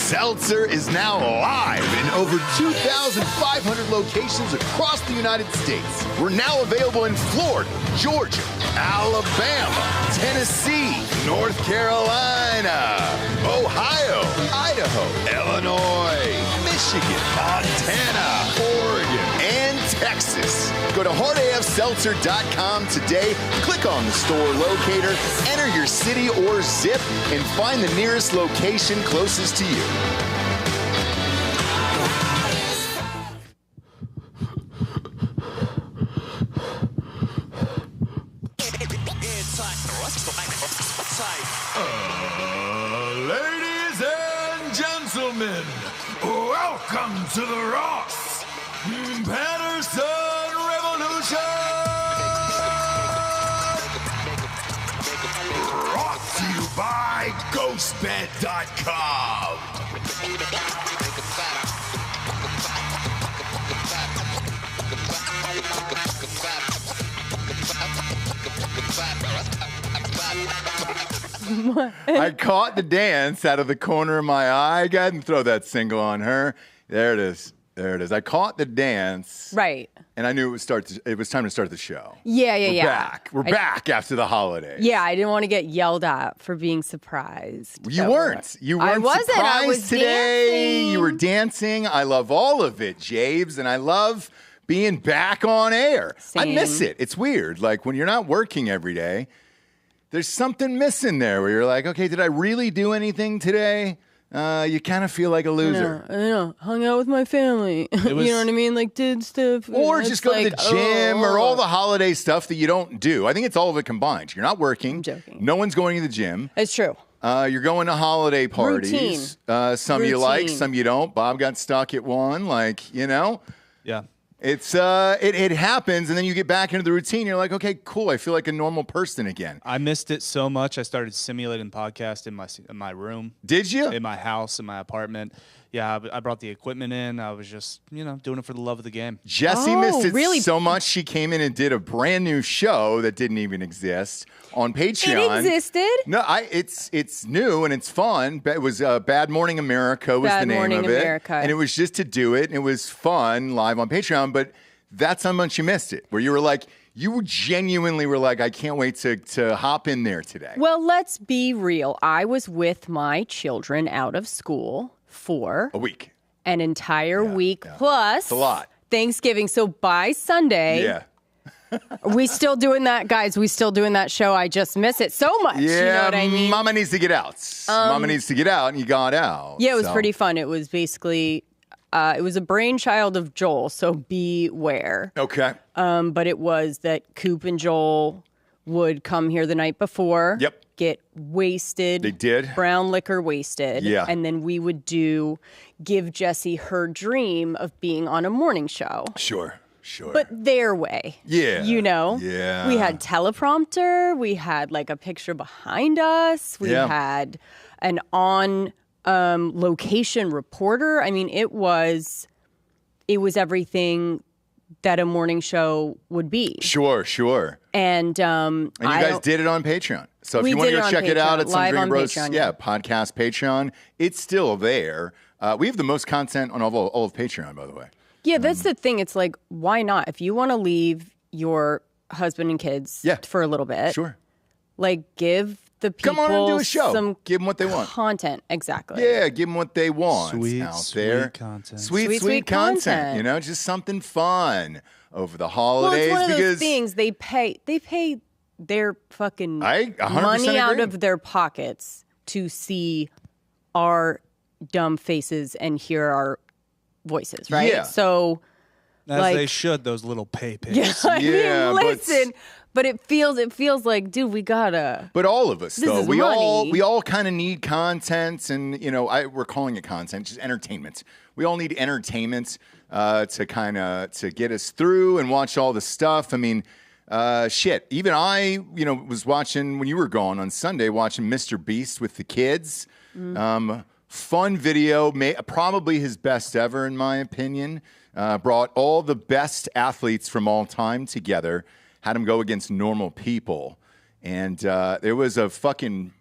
Seltzer is now live in over 2,500 locations across the United States. We're now available in Florida, Georgia, Alabama, Tennessee, North Carolina, Ohio, Idaho, Illinois, Michigan, Montana, Oregon, and Texas. Go to hardafseltzer.com today, click on the store locator, enter your city or zip, and find the nearest location closest to you. Ladies and gentlemen, welcome to the Ross Patterson Revolution! Brought to you by GhostBed.com. I caught the dance out of the corner of my eye. Go ahead and throw that single on her. There it is. There it is. I caught the dance. Right. And I knew it was time to start the show. Yeah. We're back after the holidays. Yeah, I didn't want to get yelled at for being surprised. You weren't. I wasn't. Surprised I was today. dancing. You were dancing. I love all of it, Javes, and I love being back on air. Same. I miss it. It's weird. Like when you're not working every day, there's something missing there where you're like, okay, did I really do anything today? You kind of feel like a loser. I know. Hung out with my family. You know what I mean? Like did stuff. Or just go to the gym or all the holiday stuff that you don't do. I think it's all of it combined. You're not working. I'm joking. No one's going to the gym. It's true. You're going to holiday parties. Routine. Some you like, some you don't. Bob got stuck at one. Like, you know. Yeah. It's it happens, and then you get back into the routine. You're like, okay, cool. I feel like a normal person again. I missed it so much. I started simulating podcast in my room. Did you? In my house, in my apartment. Yeah, I brought the equipment in. I was just, doing it for the love of the game. Jessie missed it so much. She came in and did a brand new show that didn't even exist on Patreon. It existed? No, it's new and it's fun. It was Bad Morning America was the name of it. America. And it was just to do it, and it was fun live on Patreon. But that's how much you missed it, where you were like, you genuinely were like, I can't wait to hop in there today. Well, let's be real. I was with my children out of school for a week. An entire week plus it's a lot. Thanksgiving. So by Sunday, we still doing that, guys. We still doing that show. I just miss it so much. Yeah, you know what I mean? Mama needs to get out. Mama needs to get out, and you got out. Yeah, it was pretty fun. It was basically, it was a brainchild of Joel, so beware. Okay. But it was that Coop and Joel would come here the night before. Yep. Get wasted. They did. Brown liquor wasted. Yeah. And then we would give Jessie her dream of being on a morning show. Sure. But their way. Yeah. Yeah. We had teleprompter. We had like a picture behind us. We had an on location reporter. I mean, it was everything that a morning show would be. Sure. And you guys did it on Patreon. So if you want to go check it out, it's on Drinkin Bros podcast Patreon. It's still there. We have the most content on all of Patreon, by the way. Yeah, that's the thing. It's like, why not? If you want to leave your husband and kids for a little bit, like give the people come on and do a show. Give them what they want. Content, exactly. Yeah, give them what they want. Sweet content. Sweet Content. You know, just something fun over the holidays. Well, it's one of those things. They pay their fucking money out of their pockets to see our dumb faces and hear our voices, right? Yeah. So, as they should, those little pay pigs. Yeah, I mean, listen. But it feels like, dude, we gotta. But all of us, though, we money. all kind of need content, and we're calling it content, just entertainment. We all need entertainment to get us through and watch all the stuff. I mean, even I, was watching when you were gone on Sunday, watching Mr. Beast with the kids. Fun video, probably his best ever, in my opinion. Brought all the best athletes from all time together. Had him go against normal people. And there was a fucking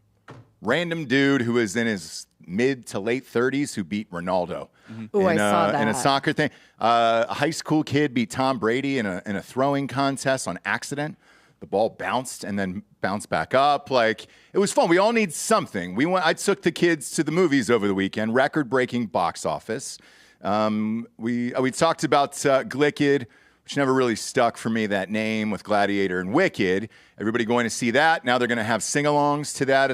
random dude who was in his mid to late 30s who beat Ronaldo I saw that. in a soccer thing. A high school kid beat Tom Brady in a throwing contest on accident. The ball bounced and then bounced back up. Like, it was fun. We all need something. I took the kids to the movies over the weekend. Record-breaking box office. We talked about Glicked, which never really stuck for me, that name, with Gladiator and Wicked. Everybody going to see that. Now they're going to have sing-alongs to that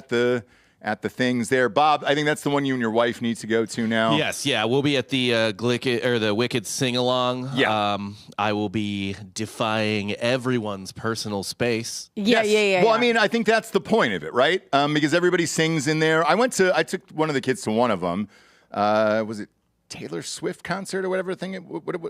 at the things there. Bob, I think that's the one you and your wife need to go to now. Yes, yeah. We'll be at the Glicked, or the Wicked sing-along. Yeah. I will be defying everyone's personal space. Yeah. Well, I mean, I think that's the point of it, right? Because everybody sings in there. I took one of the kids to one of them. Was it Taylor Swift concert or whatever thing?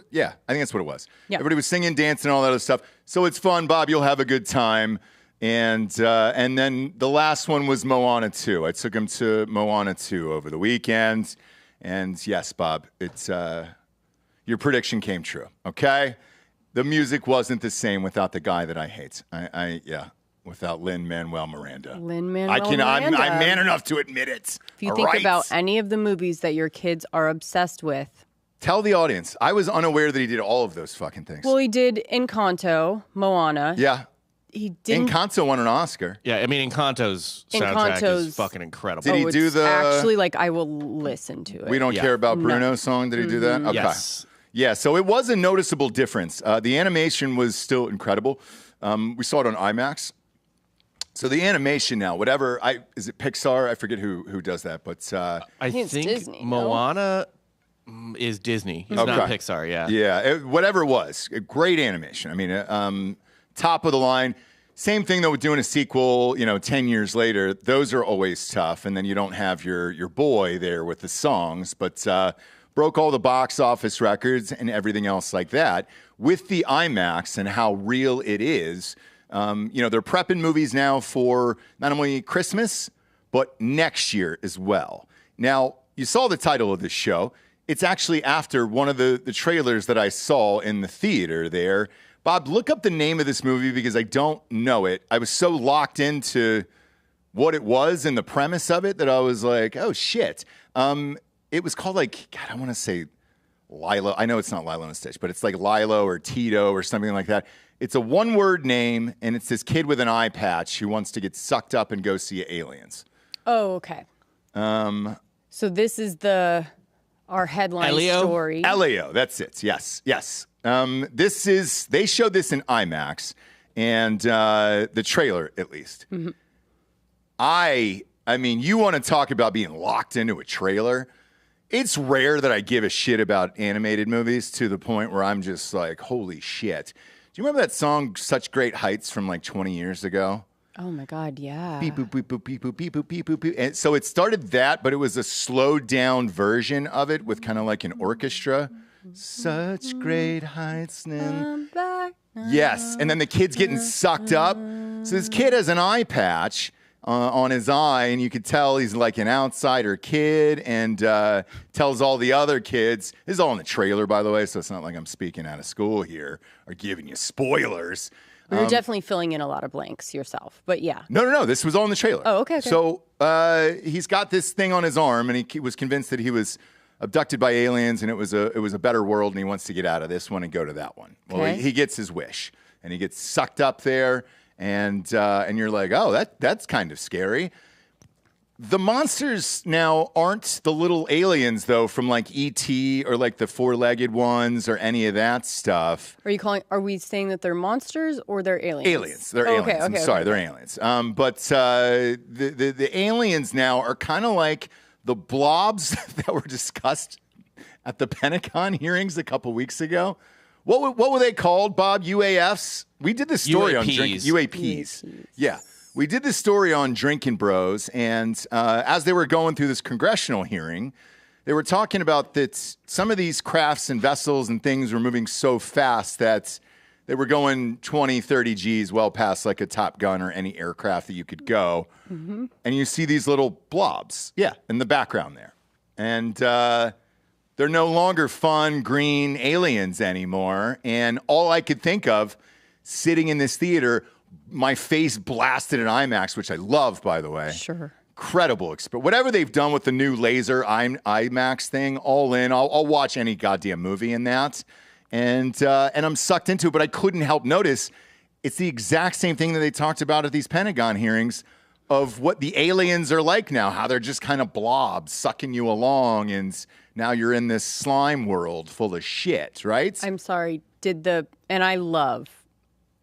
Yeah, I think that's what it was. Yeah. Everybody was singing, dancing, all that other stuff. So it's fun, Bob. You'll have a good time. And then the last one was Moana 2. I took him to Moana 2 over the weekend. And yes, Bob, it's your prediction came true, okay? The music wasn't the same without the guy that I hate. Without Lin-Manuel Miranda. Miranda. I'm man enough to admit it. If you think about any of the movies that your kids are obsessed with. Tell the audience. I was unaware that he did all of those fucking things. Well, he did Encanto, Moana. Yeah. He didn't. Encanto won an Oscar. Yeah, I mean, Encanto's soundtrack is fucking incredible. Did he do the... Actually, like, I will listen to it. We Don't Care About Bruno's song? Did he do that? Okay. Yes. Yeah, so it was a noticeable difference. The animation was still incredible. We saw it on IMAX. So the animation now, whatever, is it Pixar? I forget who does that, but I think Disney, Moana is Disney. It's not Pixar, yeah. Yeah, whatever it was, a great animation. I mean, top of the line. Same thing though with doing a sequel, 10 years later. Those are always tough, and then you don't have your boy there with the songs, but broke all the box office records and everything else like that. With the IMAX and how real it is. They're prepping movies now for not only Christmas, but next year as well. Now, you saw the title of this show. It's actually after one of the trailers that I saw in the theater there. Bob, look up the name of this movie because I don't know it. I was so locked into what it was and the premise of it that I was like, oh, shit. It was called I want to say Lilo. I know it's not Lilo and Stitch, but it's like Lilo or Tito or something like that. It's a one-word name, and it's this kid with an eye patch who wants to get sucked up and go see aliens. Oh, okay. So this is our headline story. Elio, that's it. Yes. They showed this in IMAX, and the trailer, at least. Mm-hmm. I mean, you want to talk about being locked into a trailer? It's rare that I give a shit about animated movies to the point where I'm just like, holy shit. Do you remember that song, Such Great Heights, from 20 years ago? Oh, my God, yeah. Beep, boop, beep, boop, beep, boop, beep, boop, beep, boop, beep. And so it started that, but it was a slowed-down version of it with kind of like an orchestra. Such great heights. Yes, and then the kid's getting sucked up. So this kid has an eye patch on his eye, and you could tell he's like an outsider kid, and tells all the other kids. This is all in the trailer, by the way, so it's not like I'm speaking out of school here or giving you spoilers. You're definitely filling in a lot of blanks yourself, but yeah. No. This was all in the trailer. Oh, okay. So he's got this thing on his arm, and he was convinced that he was abducted by aliens, and it was a better world, and he wants to get out of this one and go to that one. Okay. Well, he gets his wish, and he gets sucked up there. And you're like, oh, that's kind of scary. The monsters now aren't the little aliens, though, from E.T. or the four-legged ones or any of that stuff. Are we saying that they're monsters or they're aliens? Aliens. They're aliens. I'm sorry, they're aliens. But the aliens now are kind of like the blobs that were discussed at the Pentagon hearings a couple weeks ago. What were they called, Bob? UAFs? We did this story on UAPs. Yeah. We did this story on Drinkin Bros, and as they were going through this congressional hearing, they were talking about that some of these crafts and vessels and things were moving so fast that they were going 20, 30 Gs well past a Top Gun or any aircraft that you could go. Mm-hmm. And you see these little blobs, in the background there. And they're no longer fun, green aliens anymore. And all I could think of, sitting in this theater, my face blasted in IMAX, which I love, by the way. Sure. incredible experience. Whatever they've done with the new laser IMAX thing, all in. I'll watch any goddamn movie in that, and I'm sucked into it. But I couldn't help notice it's the exact same thing that they talked about at these Pentagon hearings of what the aliens are like now, how they're just kind of blobs sucking you along, and now you're in this slime world full of shit, right? I'm sorry. And I love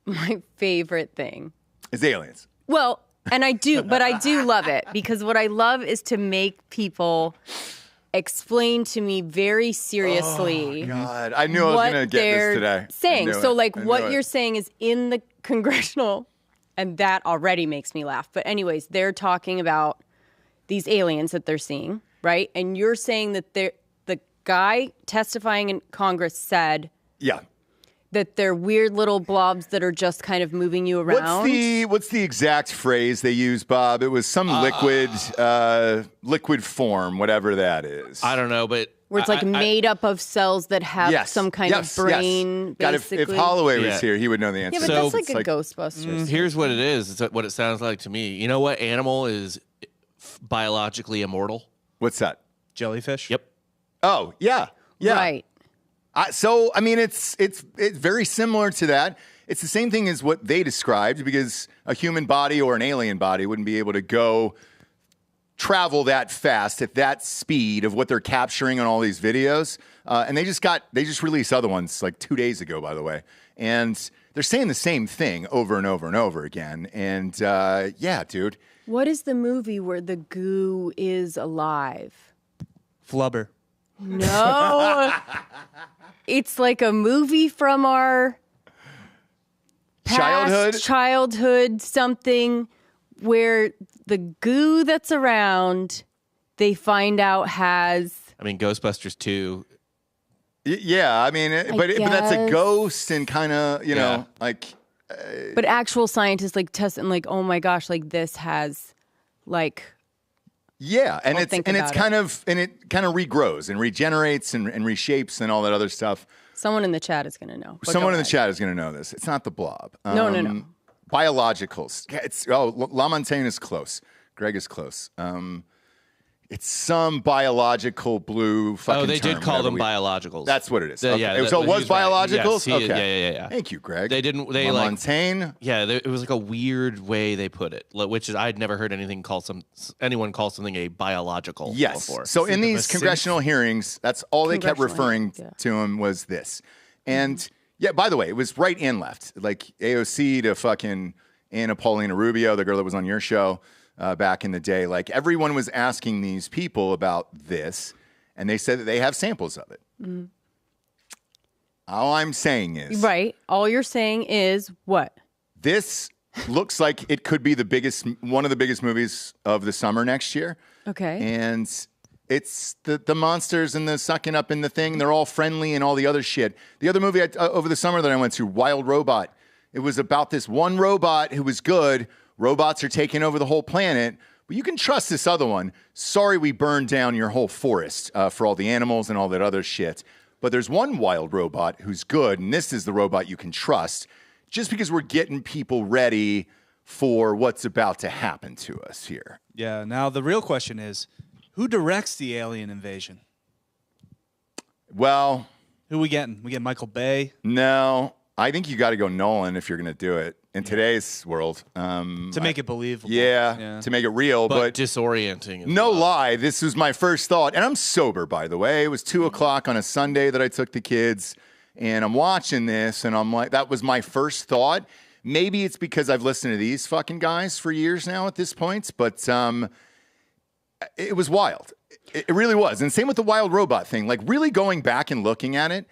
my favorite thing is aliens. Well, and I do love it because what I love is to make people explain to me very seriously. Oh, God. I knew I was going to get this today. Saying. So, like, what you're saying is in the congressional, and that already makes me laugh. But anyways, they're talking about these aliens that they're seeing, right? And you're saying that the guy testifying in Congress said that they're weird little blobs that are just kind of moving you around. What's the exact phrase they use, Bob? It was some liquid form, whatever that is. I don't know, but where it's like made up of cells that have some kind of brain. God, basically. if Hollaway was here, he would know the answer. Yeah, but that's like a Ghostbusters. Here's what it is. It's what it sounds like to me. You know what animal is biologically immortal? What's that? Jellyfish. Yep. Oh, yeah. Right. So, I mean, it's very similar to that. It's the same thing as what they described, because a human body or an alien body wouldn't be able to travel that fast at that speed of what they're capturing on all these videos. And they just released other ones like 2 days ago, by the way. And they're saying the same thing over and over and over again. And yeah, dude. What is the movie where the goo is alive? Flubber. No. It's like a movie from our past childhood something where the goo that's around, they find out has... I mean, Ghostbusters 2. Yeah, I mean, but that's a ghost and kind of, you know, like... but actual scientists like test and like, oh my gosh, like this has like... Yeah, and it kind of regrows and regenerates and reshapes and all that other stuff. Someone in the chat is going to know. Someone in the chat is going to know this. It's not the blob. No. Biologicals. La Montagne is close. Greg is close. It's some biological blue fucking they term, did call them biologicals. That's what it is. Yeah, so it was biologicals? Right. Yes, okay. Yeah. Thank you, Greg. They La Montagne? Yeah, it was like a weird way they put it, which is I'd never heard anyone call something a biological before. So in these congressional hearings, that's all they kept referring to him was this. And yeah, by the way, it was right and left. Like AOC to fucking Anna Paulina Rubio, the girl that was on your show. Back in the day, like everyone was asking these people about this, and they said that they have samples of it. Mm-hmm. All I'm saying is... Right. All you're saying is what? This looks like it could be one of the biggest movies of the summer next year. Okay. And it's the monsters and the sucking up in the thing. They're all friendly and all the other shit. The other movie over the summer that I went to, Wild Robot, it was about this one robot who was good. Robots are taking over the whole planet, but you can trust this other one. Sorry we burned down your whole forest for all the animals and all that other shit. But there's one wild robot who's good, and this is the robot you can trust, just because we're getting people ready for what's about to happen to us here. Yeah, now the real question is, who directs the alien invasion? Well... Who we getting? We get Michael Bay? No, I think you got to go Nolan if you're going to do it. In today's world. To make it believable. Yeah, to make it real. But disorienting. No lie, this was my first thought. And I'm sober, by the way. It was 2 o'clock on a Sunday that I took the kids. And I'm watching this, and I'm like, that was my first thought. Maybe it's because I've listened to these fucking guys for years now at this point. But it was wild. It really was. And same with the Wild Robot thing. Like, really going back and looking at it,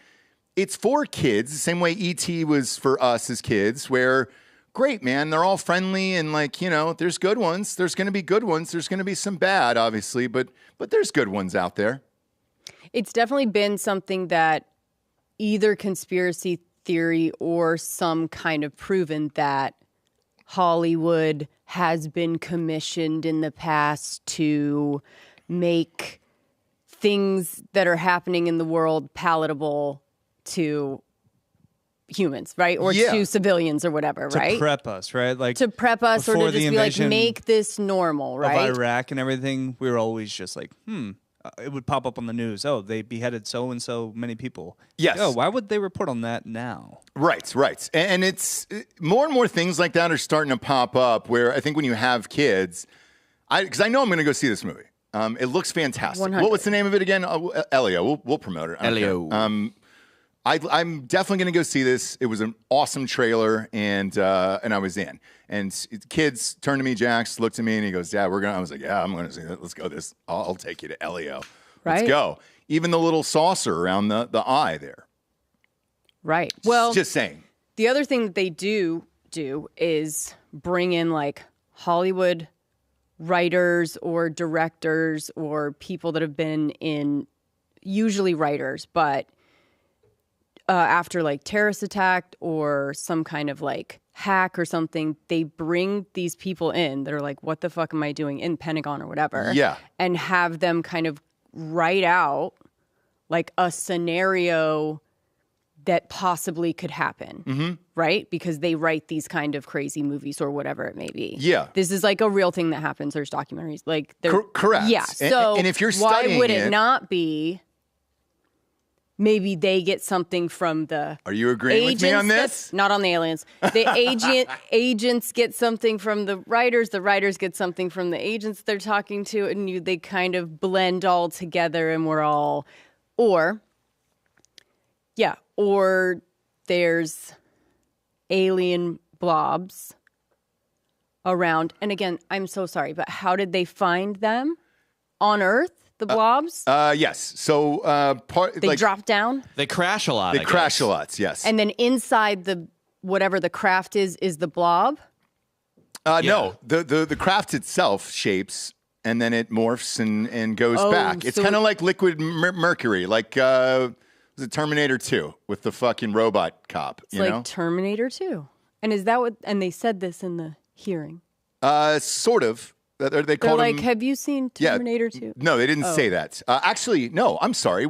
it's for kids, the same way E.T. was for us as kids, where... Great, man. They're all friendly and like, you know, there's good ones. There's going to be good ones. There's going to be some bad, obviously, but there's good ones out there. It's definitely been something that either conspiracy theory or some kind of proven that Hollywood has been commissioned in the past to make things that are happening in the world palatable to humans, right? Or Yeah. to civilians or whatever, To right? prep us, right? Like To prep us or before to the just be like, invasion make this normal, right? of Iraq and everything, we were always just like, it would pop up on the news. Oh, they beheaded so and so many people. Yes. Oh, why would they report on that now? Right. And it's more and more things like that are starting to pop up where I think when you have kids, because I know I'm going to go see this movie. It looks fantastic. 100. What was the name of it again? Elio. We'll promote it. I don't Elio. care. I'm definitely going to go see this. It was an awesome trailer, and I was in. And kids turned to me, Jax looked at me, and he goes, "Dad, we're going." I was like, "Yeah, I'm going to see that. Let's go. I'll take you to Elio. Let's Right. go." Even the little saucer around the eye there. Right. Well, Just saying. the other thing that they do is bring in like Hollywood writers or directors or people that have been in, usually writers, but after like terrorist attack or some kind of like hack or something, they bring these people in that are like, what the fuck am I doing in Pentagon or whatever? Yeah. And have them kind of write out like a scenario that possibly could happen, right? Because they write these kind of crazy movies or whatever it may be. Yeah. This is like a real thing that happens. There's documentaries. Like, Correct. Yeah. So and if you're why studying would it it not be? Maybe they get something from the Are you agreeing with me on this? Not on the aliens. The agents get something from the writers get something from the agents they're talking to, and they kind of blend all together, and we're all, or there's alien blobs around. And again, I'm so sorry, but how did they find them on Earth? The blobs? Yes. So They drop down? They crash a lot. They crash a lot. Yes. And then inside the whatever the craft is the blob? No, the craft itself shapes and then it morphs and goes back. It's so kind of like liquid mercury, like was it Terminator 2 with the fucking robot cop? It's like Terminator 2. And is that what? And they said this in the hearing. Sort of. They They're called like, him. have you seen Terminator 2? No, they didn't say that. Actually, no. I'm sorry.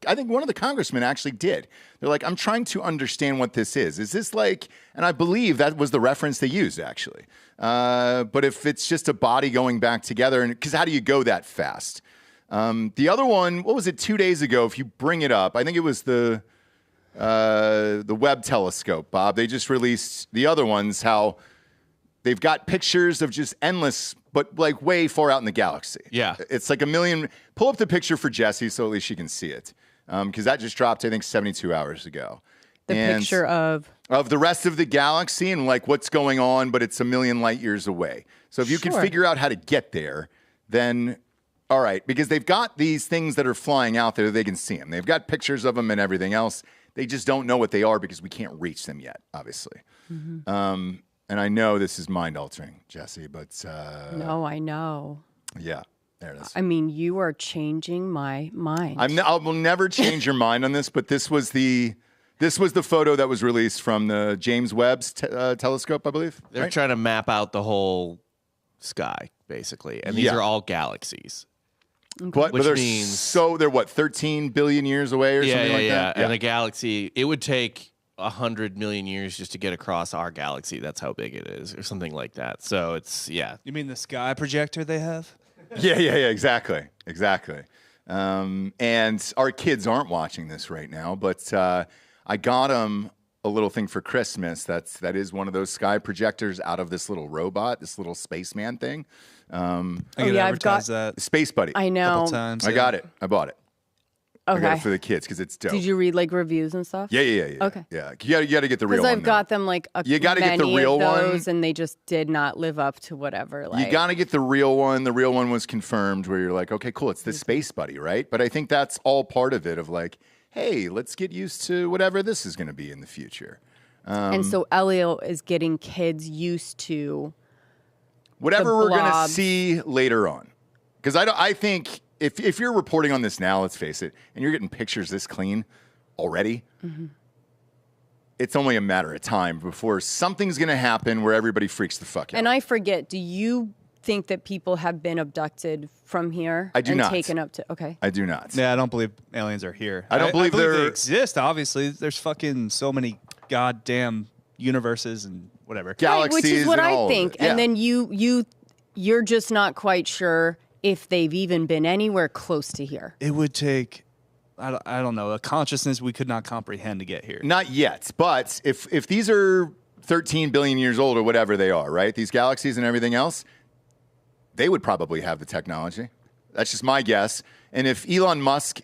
I think one of the congressmen actually did. They're like, I'm trying to understand what this is. Is this like? And I believe that was the reference they used actually. But if it's just a body going back together, and because how do you go that fast? The other one, what was it? 2 days ago, if you bring it up, I think it was the Webb telescope. Bob, they just released the other ones. How they've got pictures of just endless, but like way far out in the galaxy. Yeah. It's like a million. Pull up the picture for Jesse so at least she can see it. Because that just dropped, I think, 72 hours ago. The picture of the rest of the galaxy and like what's going on, but it's a million light years away. So if you can Sure. figure out how to get there, then all right. Because they've got these things that are flying out there, they can see them. They've got pictures of them and everything else. They just don't know what they are because we can't reach them yet, obviously. And I know this is mind-altering, Jesse, but... No, I know. Yeah, there it is. I mean, you are changing my mind. I will never change your mind on this, but this was the photo that was released from the James Webb's telescope, I believe. They're trying to map out the whole sky, basically. And these are all galaxies. But Which they're means... they're what, 13 billion years away or something like that? And a galaxy, it would take 100 million years just to get across our galaxy. That's how big it is, or something like that. So it's, You mean the sky projector they have? Yeah, exactly. And our kids aren't watching this right now, but I got them a little thing for Christmas. That is one of those sky projectors out of this little robot, this little spaceman thing. I could I've advertise got- that Space Buddy. I a know. couple times. I got it. I bought it. I got Okay. it for the kids because it's dope. Did you read like reviews and stuff? Yeah. Okay. Yeah. You got to get the real Because one. I've got them like You gotta get the many real of those, one. and they just did not live up to whatever. Like, You got to get the real one. The real one was confirmed where you're like, okay, cool. It's the Space Buddy, right? But I think that's all part of it of like, hey, let's get used to whatever this is going to be in the future. and so Elio is getting kids used to. Whatever we're going to blobs. see later on. Because I think if you're reporting on this now, let's face it, and you're getting pictures this clean already, it's only a matter of time before something's going to happen where everybody freaks the fuck out. And I forget. Do you think that people have been abducted from here? I do and not. Taken up to I do not. Yeah, I don't believe aliens are here. I don't believe they they're- exist, obviously. There's fucking so many goddamn universes and whatever. Galaxies, which is what and I all of think. it. Yeah. And then you're just not quite sure if they've even been anywhere close to here. It would take, I don't know, a consciousness we could not comprehend to get here. Not yet, but if these are 13 billion years old or whatever they are, right? These galaxies and everything else, they would probably have the technology. That's just my guess. And if Elon Musk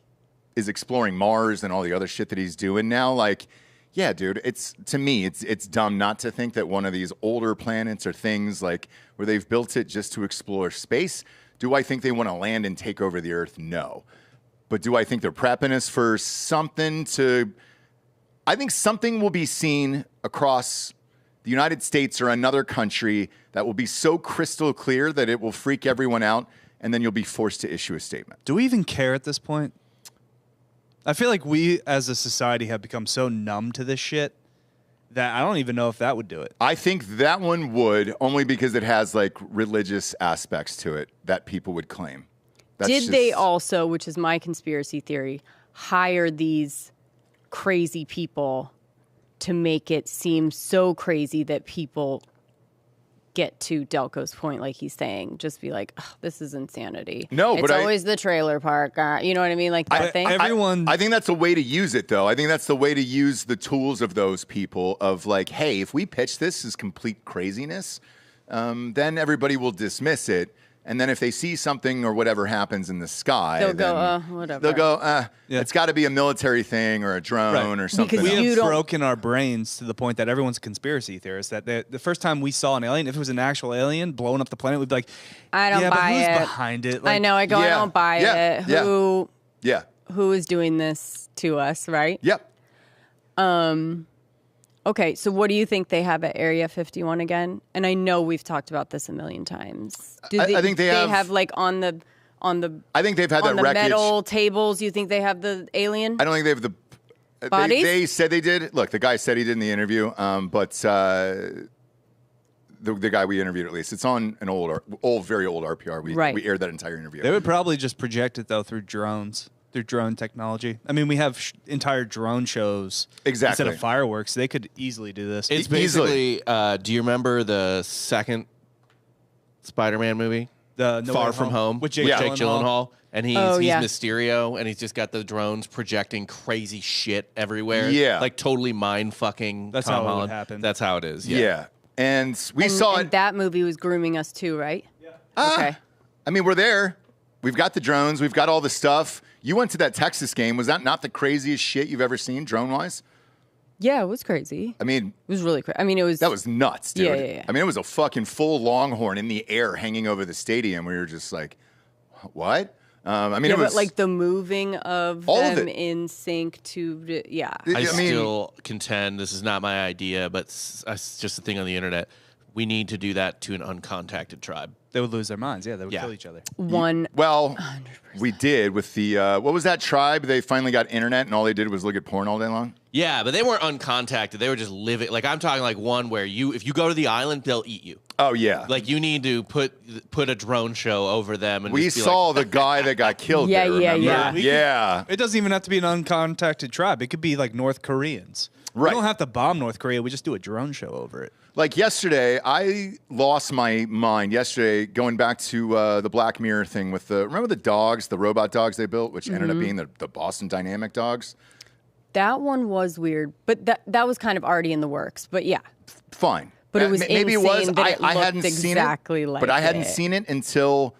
is exploring Mars and all the other shit that he's doing now, like, yeah, dude, to me, it's dumb not to think that one of these older planets or things like where they've built it just to explore space. Do I think they want to land and take over the Earth? No. But do I think they're prepping us for something to... I think something will be seen across the United States or another country that will be so crystal clear that it will freak everyone out, and then you'll be forced to issue a statement. Do we even care at this point? I feel like we as a society have become so numb to this shit that I don't even know if that would do it. I think that one would, only because it has like religious aspects to it that people would claim. Did they also, which is my conspiracy theory, hire these crazy people to make it seem so crazy that people get to Delco's point, like he's saying, just be like, this is insanity. No, it's but always the trailer park. You know what I mean? Like that thing. I think that's a way to use it, though. I think that's the way to use the tools of those people of like, hey, if we pitch this as complete craziness, then everybody will dismiss it. And then if they see something or whatever happens in the sky, they'll go, whatever. They'll go, it's got to be a military thing or a drone or something. Because we have broken our brains to the point that everyone's a conspiracy theorist. That the first time we saw an alien, if it was an actual alien blowing up the planet, we'd be like, I don't buy but who's it. behind it? I know. I go, I don't buy it. Who is doing this to us, right? Yep. Okay, so what do you think they have at Area 51 again? And I know we've talked about this a million times. I think they have like on the I think they've had on that the wreckage. Metal tables. You think they have the alien? I don't think they have the bodies. They said they did. Look, the guy said he did in the interview, but the guy we interviewed, at least, it's on an very old RPR. We aired that entire interview. They would probably just project it though through drones. Through drone technology. I mean, we have entire drone shows instead of fireworks. They could easily do this. It's basically, do you remember the second Spider-Man movie? The Far From Home with Jake Gyllenhaal. And he's yeah. Mysterio, and he's just got the drones projecting crazy shit everywhere. Yeah. Like totally mind-fucking That's Tom how it would Holland. happen. That's how it is, Yeah. And we saw it. That movie was grooming us too, right? Yeah. Okay. I mean, we're there. We've got the drones. We've got all the stuff. You went to that Texas game. Was that not the craziest shit you've ever seen drone-wise? Yeah, it was crazy. I mean, it was really crazy. I mean, that was nuts, dude. Yeah. I mean, it was a fucking full Longhorn in the air hanging over the stadium. We were just like, what? I mean, it was but like the moving of all them of it. in sync to, yeah. I still contend, this is not my idea, but it's just a thing on the internet. We need to do that to an uncontacted tribe. They would lose their minds. Yeah, they would kill each other. Well, 100%. We did with the, what was that tribe? They finally got internet and all they did was look at porn all day long? Yeah, but they weren't uncontacted. They were just living. Like, I'm talking like one where if you go to the island, they'll eat you. Oh, yeah. Like, you need to put a drone show over them. And we saw the guy that got killed there, remember? Yeah. It doesn't even have to be an uncontacted tribe. It could be like North Koreans. Right. We don't have to bomb North Korea. We just do a drone show over it. Like yesterday, I lost my mind. Yesterday, going back to the Black Mirror thing with remember the dogs, the robot dogs they built, which ended up being the Boston Dynamic dogs? That one was weird, but that was kind of already in the works. But yeah. Fine. But it was maybe insane it was. that it I looked hadn't exactly seen it, like but I hadn't it. seen it until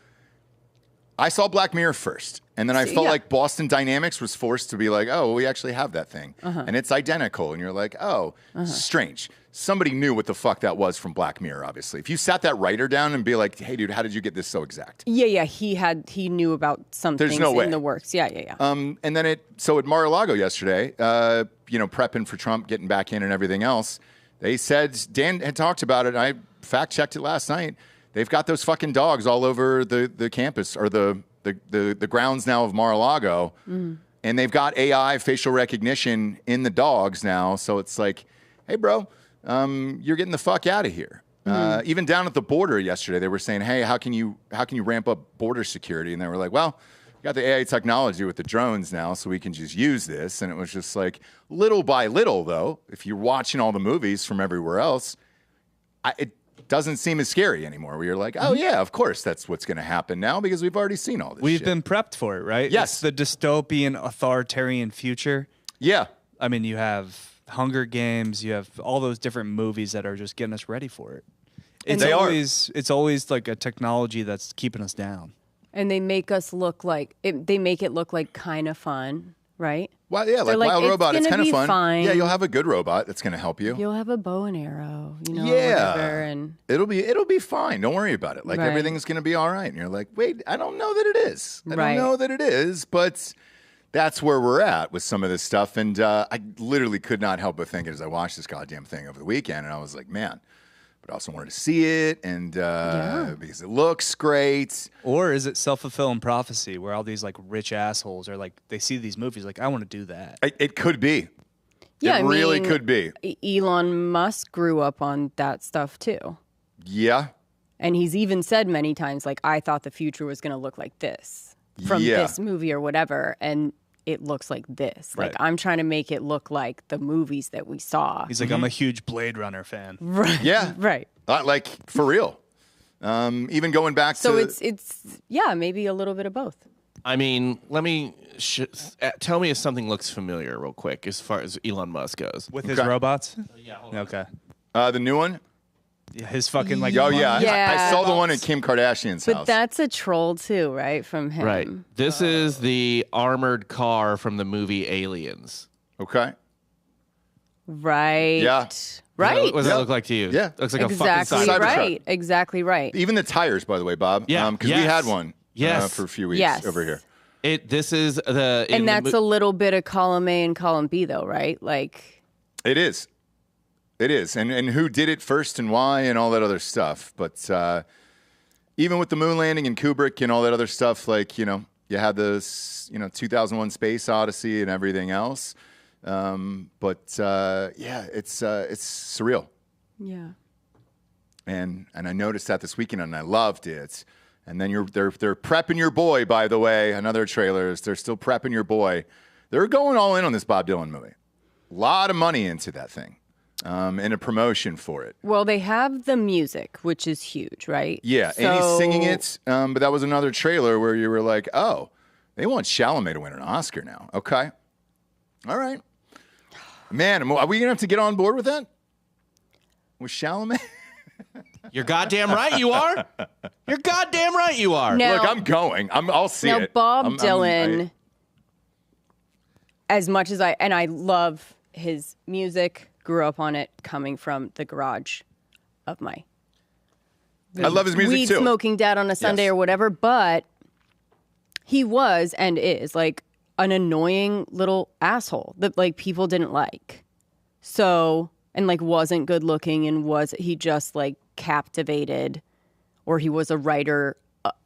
I saw Black Mirror first. And then I felt like Boston Dynamics was forced to be like, oh, we actually have that thing. And it's identical. And you're like, oh, strange. Somebody knew what the fuck that was from Black Mirror, obviously. If you sat that writer down and be like, hey, dude, how did you get this so exact? Yeah, he knew about some things in the works. Yeah. And then so at Mar-a-Lago yesterday, prepping for Trump, getting back in and everything else, they said, Dan had talked about it, and I fact-checked it last night. They've got those fucking dogs all over the campus or the grounds now of Mar-a-Lago, and they've got AI facial recognition in the dogs now. So it's like, hey, bro, you're getting the fuck out of here. Even down at the border yesterday, they were saying, hey, how can you ramp up border security? And they were like, well, we got the AI technology with the drones now, so we can just use this. And it was just like little by little, though, if you're watching all the movies from everywhere else, it doesn't seem as scary anymore. Where you're like, oh yeah, of course that's what's going to happen now because we've already seen all this. We've been prepped for it, right? Yes, it's the dystopian, authoritarian future. Yeah, I mean, you have Hunger Games, you have all those different movies that are just getting us ready for it. It's always like a technology that's keeping us down. And they make us look like they make it look like kind of fun, right? Well, yeah, like Wild Robot, it's kind of fun. Fine. Yeah, you'll have a good robot that's going to help you. You'll have a bow and arrow, whatever, and it'll be fine. Don't worry about it. Like everything's going to be all right. And you're like, wait, I don't know that it is. I don't know that it is, but that's where we're at with some of this stuff. And I literally could not help but think as I watched this goddamn thing over the weekend, and I was like, man. But I also wanted to see it, and because it looks great. Or is it self-fulfilling prophecy where all these like rich assholes are like, they see these movies like, I want to do that. It could be. Yeah, it really could be. Elon Musk grew up on that stuff too. Yeah. And he's even said many times, like, I thought the future was going to look like this from this movie or whatever. And it looks like this. Right. Like, I'm trying to make it look like the movies that we saw. He's like, I'm a huge Blade Runner fan. Right. Yeah. Right. Like, for real. Even going back to... So it's maybe a little bit of both. I mean, let me... tell me if something looks familiar real quick as far as Elon Musk goes. With his robots? Yeah, hold on. Okay. The new one? Yeah, his fucking like... Oh, yeah. I saw the one at Kim Kardashian's house. But that's a troll too, right? From him. Right. This is the armored car from the movie Aliens. Okay. Right. Yeah. Right. What does that look like to you? Yeah. It looks like exactly a fucking right. Exactly right. Even the tires, by the way, Bob. Yeah. Because we had one for a few weeks over here. This is the... And that's a little bit of column A and column B, though, right? Like... It is. It is. And who did it first and why and all that other stuff. But even with the moon landing and Kubrick and all that other stuff, like, you had this, 2001 Space Odyssey and everything else. But it's surreal. Yeah. And I noticed that this weekend and I loved it. And then they're prepping your boy, by the way, another trailers. They're still prepping your boy. They're going all in on this Bob Dylan movie. A lot of money into that thing. And a promotion for it. Well, they have the music, which is huge, right? Yeah, and he's singing it. But that was another trailer where you were like, oh, they want Chalamet to win an Oscar now. Okay. All right. Man, are we going to have to get on board with that? With Chalamet? You're goddamn right you are. You're goddamn right you are. Now, look, I'm going. I'll see it. Now, Bob Dylan, as much as I love his music, grew up on it coming from the garage of my I love his music weed too. Smoking dad on a Sunday or whatever, but he was and is like an annoying little asshole that like people didn't like. So, and like wasn't good looking and he just like captivated, or he was a writer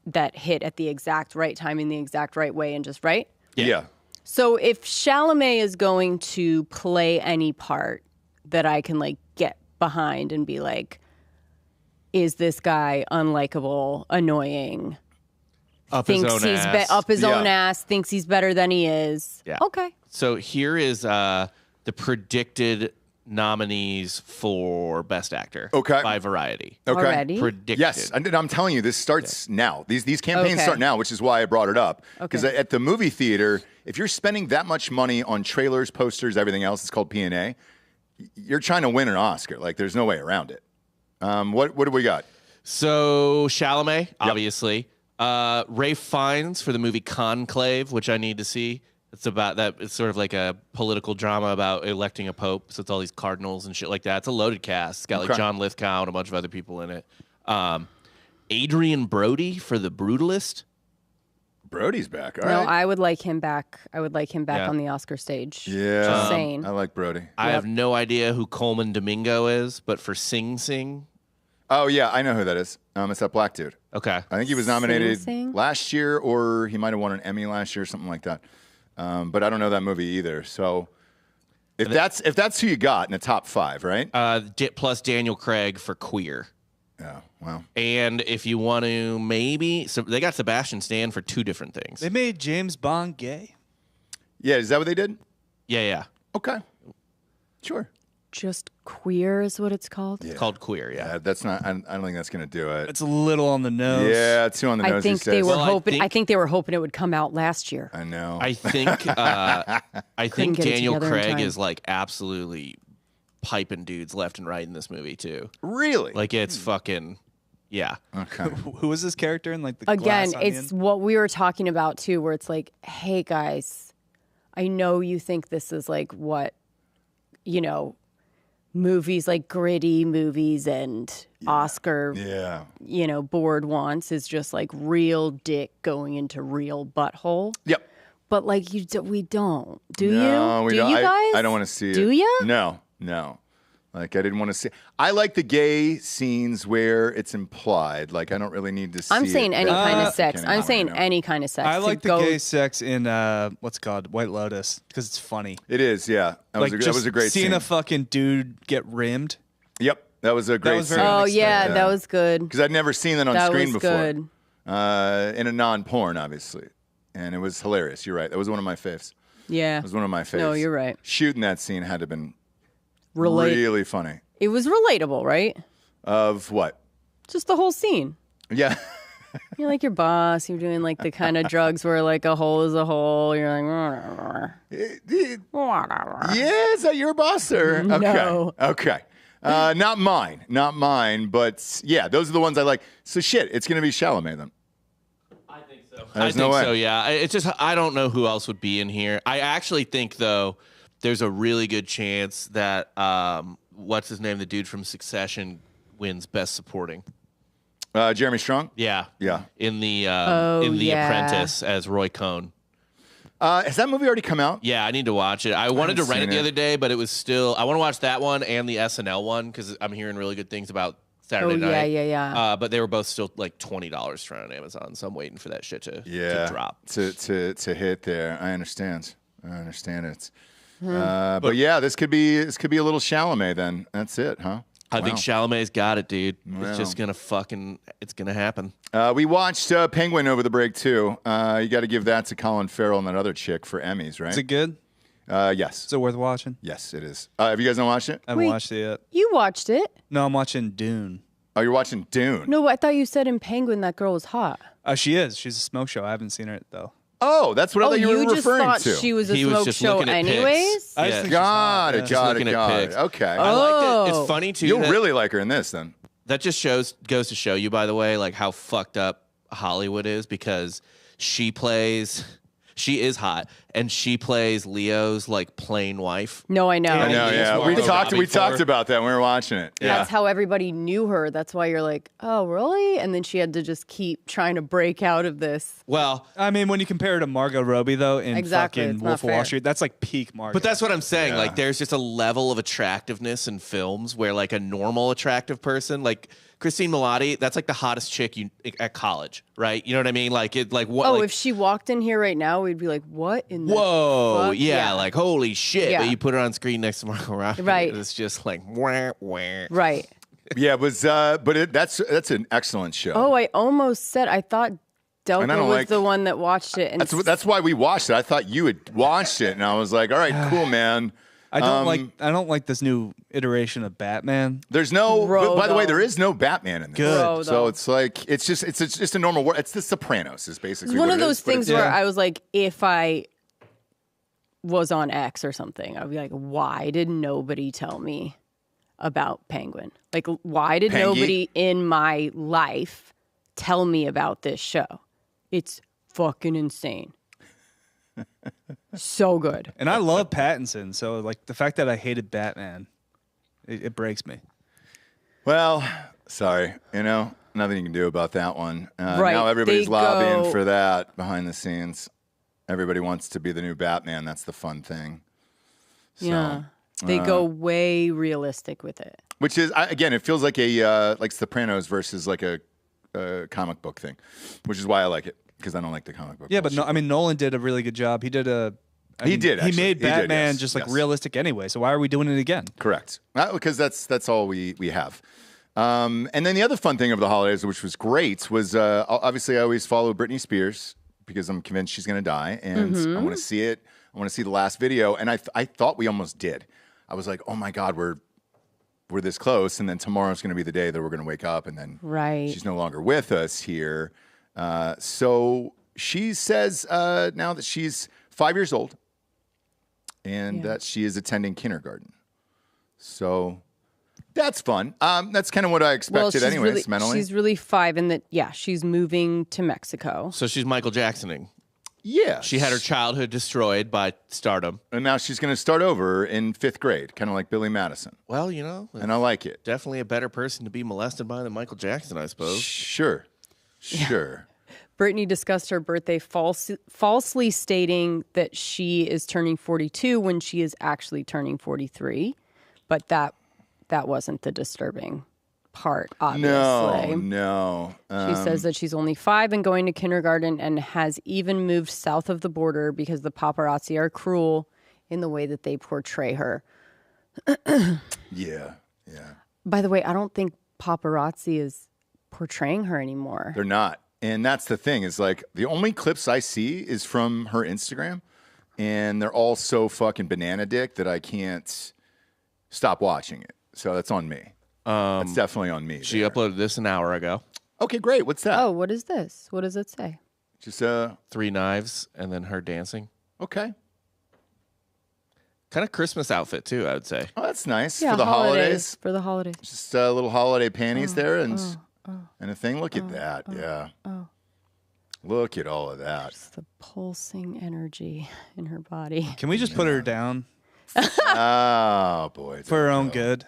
that hit at the exact right time in the exact right way and just right? Yeah. So if Chalamet is going to play any part that I can like get behind and be like, is this guy unlikable, annoying, up his own ass, thinks he's better than he is? Yeah. Okay. So here is the predicted nominees for Best Actor. Okay. By Variety. Okay. Already? Predicted. Yes, and I'm telling you, this starts now. These campaigns start now, which is why I brought it up. Because at the movie theater, if you're spending that much money on trailers, posters, everything else, it's called P&A, you're trying to win an Oscar. Like, there's no way around it. What do we got? So Chalamet, obviously. Ralph Fiennes for the movie Conclave, which I need to see. It's about that. It's sort of like a political drama about electing a pope. So it's all these cardinals and shit like that. It's a loaded cast. It's got like John Lithgow and a bunch of other people in it. Adrian Brody for The Brutalist. Brody's back. All no, right. I would like him back. I would like him back on the Oscar stage. Yeah. Just saying. I like Brody. I have no idea who Coleman Domingo is, but for Sing Sing. Oh, yeah. I know who that is. It's that black dude. Okay. I think he was nominated Sing Sing? last year, or he might have won an Emmy last year, something like that. But I don't know that movie either. So if that's who you got in the top five, right? Plus Daniel Craig for Queer. Yeah. Wow. And if you want to maybe, so they got Sebastian Stan for 2 different things. They made James Bond gay. Yeah, is that what they did? Yeah. Okay. Sure. Just queer is what it's called. It's called Queer, yeah. That's not. I don't think that's going to do it. It's a little on the nose. Yeah, too on the nose. I think they were Well, hoping. I think they were hoping it would come out last year. I know. I think get it Daniel together in Craig time. is like absolutely piping dudes left and right in this movie too. Really? Like it's fucking yeah. Okay. Who was this character in like the Again, glass onion? it's what we were talking about too, where it's like, hey guys, I know you think this is like what, movies like gritty movies and Oscar, board wants is just like real dick going into real butthole. Yep. But like we don't. Do No, you? we Do don't. you guys? I don't want to see it. Do you? No. Like I didn't want to see. I like the gay scenes where it's implied. Like I don't really need to see. I'm saying any kind of sex. anymore, I'm saying any kind of sex. I to like the go- gay sex in what's it called White Lotus because it's funny. It is, yeah. That was a great seeing scene. a fucking dude get rimmed. Yep, that was a great was scene. very Oh yeah, unexpected. that was good. Because I'd never seen that on That screen was before. good. In a non-porn, obviously, and it was hilarious. You're right. That was one of my faves. Yeah. It was one of my faves. No, you're right. Shooting that scene had to have been Relate. really funny. It was relatable, right? Of what? Just the whole scene. Yeah. You're like your boss. You're doing like the kind of drugs where like a hole is a hole. You're like, whatever. Yeah, is that your boss, sir? No. Okay. Not mine. But yeah, those are the ones I like. So shit, it's gonna be Chalamet then. I think so. There's I no think way. so, yeah. It's just I don't know who else would be in here. I actually think though there's a really good chance that what's his name, the dude from Succession wins Best Supporting. Jeremy Strong. Yeah. Yeah. In the yeah. Apprentice as Roy Cohn. Has that movie already come out? Yeah, I need to watch it. I wanted to haven't rent it seen the it. other day, but it was still. I want to watch that one and the SNL one because I'm hearing really good things about Saturday night. yeah. But they were both still like $20 trying on Amazon, so I'm waiting for that shit to drop. to hit there. I understand it. But yeah, this could be a little Chalamet then. That's it, huh? I think Chalamet's got it, dude. Wow. It's just it's gonna happen. We watched Penguin over the break too. You got to give that to Colin Farrell and that other chick for Emmys, right? Is it good? Yes. Is it worth watching? Yes, it is. Have you guys not watched it? I haven't Wait. watched it yet. You watched it? No, I'm watching Dune. Oh, you're watching Dune. No, I thought you said in Penguin that girl was hot. She is. She's a smoke show. I haven't seen her though. Oh, that's what I thought you were just referring thought to. she was a He was smoke just show looking at pics. anyways? I Yeah. just think she's Got hot, it. yeah. Got looking it. at Got it. pics. Okay. I liked it. Oh. It's funny too. You'll that, really like her in this then. that just goes to show you, by the way, like how fucked up Hollywood is because she is hot and she plays Leo's like plain wife. No, I know. I know. Leo's Yeah, we Margot talked. Robbie We talked for- about that when we were watching it. Yeah. That's how everybody knew her. That's why you're like, oh, really? And then she had to just keep trying to break out of this. Well, I mean, when you compare her to Margot Robbie though in Exactly, fucking it's not Wolf of Wall fair. Street, that's like peak Margot. but that's what I'm saying. Yeah. Like, there's just a level of attractiveness in films where, like, a normal attractive person, like Christine Milioti, that's like the hottest chick at college, right? You know what I mean? Like, it, like what? Oh, like, if she walked in here right now, we'd be like, what in the whoa, fuck? yeah, like holy shit! Yeah. But you put her on screen next to Margot Robbie, Right. and it's just like wah, wah. Right. Yeah, it was. That's an excellent show. Oh, I almost said, I thought And I Delta don't was like- the one that watched it. And That's why we watched it. I thought you had watched it, and I was like, all right, cool, man. I don't like this new iteration of Batman. There's no. Bro, by the way, though. there is no Batman in this. Good. Bro, So though. it's like it's just a normal world. It's The Sopranos is basically It's one what of it those is, but things it's- where I was like, if I was on X or something, I'd be like, why did nobody tell me about Penguin? Like, why did Pengy? nobody in my life tell me about this show? It's fucking insane. So good. And I love Pattinson, so like the fact that I hated Batman, it breaks me. Well, sorry, nothing you can do about that one. Right, Now everybody's they lobbying go- for that behind the scenes. Everybody wants to be the new Batman. That's the fun thing. So, Yeah. They go way realistic with it. Which is again, it feels like a like Sopranos versus like a comic book thing, which is why I like it because I don't like the comic book. Yeah, but bullshit. I mean, Nolan did a really good job. He did He did, He actually. made He did, Batman yes, just like yes. realistic anyway. So why are we doing it again? Correct. Because that's all we have. And then the other fun thing of the holidays, which was great, was obviously I always follow Britney Spears because I'm convinced she's going to die, and I want to see it. I want to see the last video, and I thought we almost did. I was like, oh my God, we're this close, and then tomorrow's going to be the day that we're going to wake up, and then she's no longer with us here. So she says now that she's 5 years old, and that she is attending kindergarten. So that's fun. That's kind of what I expected anyways, mentally. She's really 5, and that, she's moving to Mexico. So she's Michael Jacksoning. Yeah. She had her childhood destroyed by stardom. And now she's going to start over in 5th grade, kind of like Billy Madison. Well, you know. And I like it. Definitely a better person to be molested by than Michael Jackson, I suppose. Sure. Britney discussed her birthday falsely stating that she is turning 42 when she is actually turning 43. But that wasn't the disturbing part, obviously. No. She says that she's only 5 and going to kindergarten and has even moved south of the border because the paparazzi are cruel in the way that they portray her. Yeah. By the way, I don't think paparazzi is portraying her anymore. They're not. And that's the thing is like the only clips I see is from her Instagram, and they're all so fucking banana dick that I can't stop watching it. So that's on me. That's definitely on me. She uploaded this an hour ago. Okay, great. What's that? Oh, what is this? What does it say? Just 3 knives and then her dancing. Okay. Kind of Christmas outfit too, I would say. Oh, that's nice Yeah, for the holidays. For the holidays. Just little holiday panties there and a thing. Look at that. Yeah. Look at all of that. Just the pulsing energy in her body. Can we just put her down Oh boy. for her own good?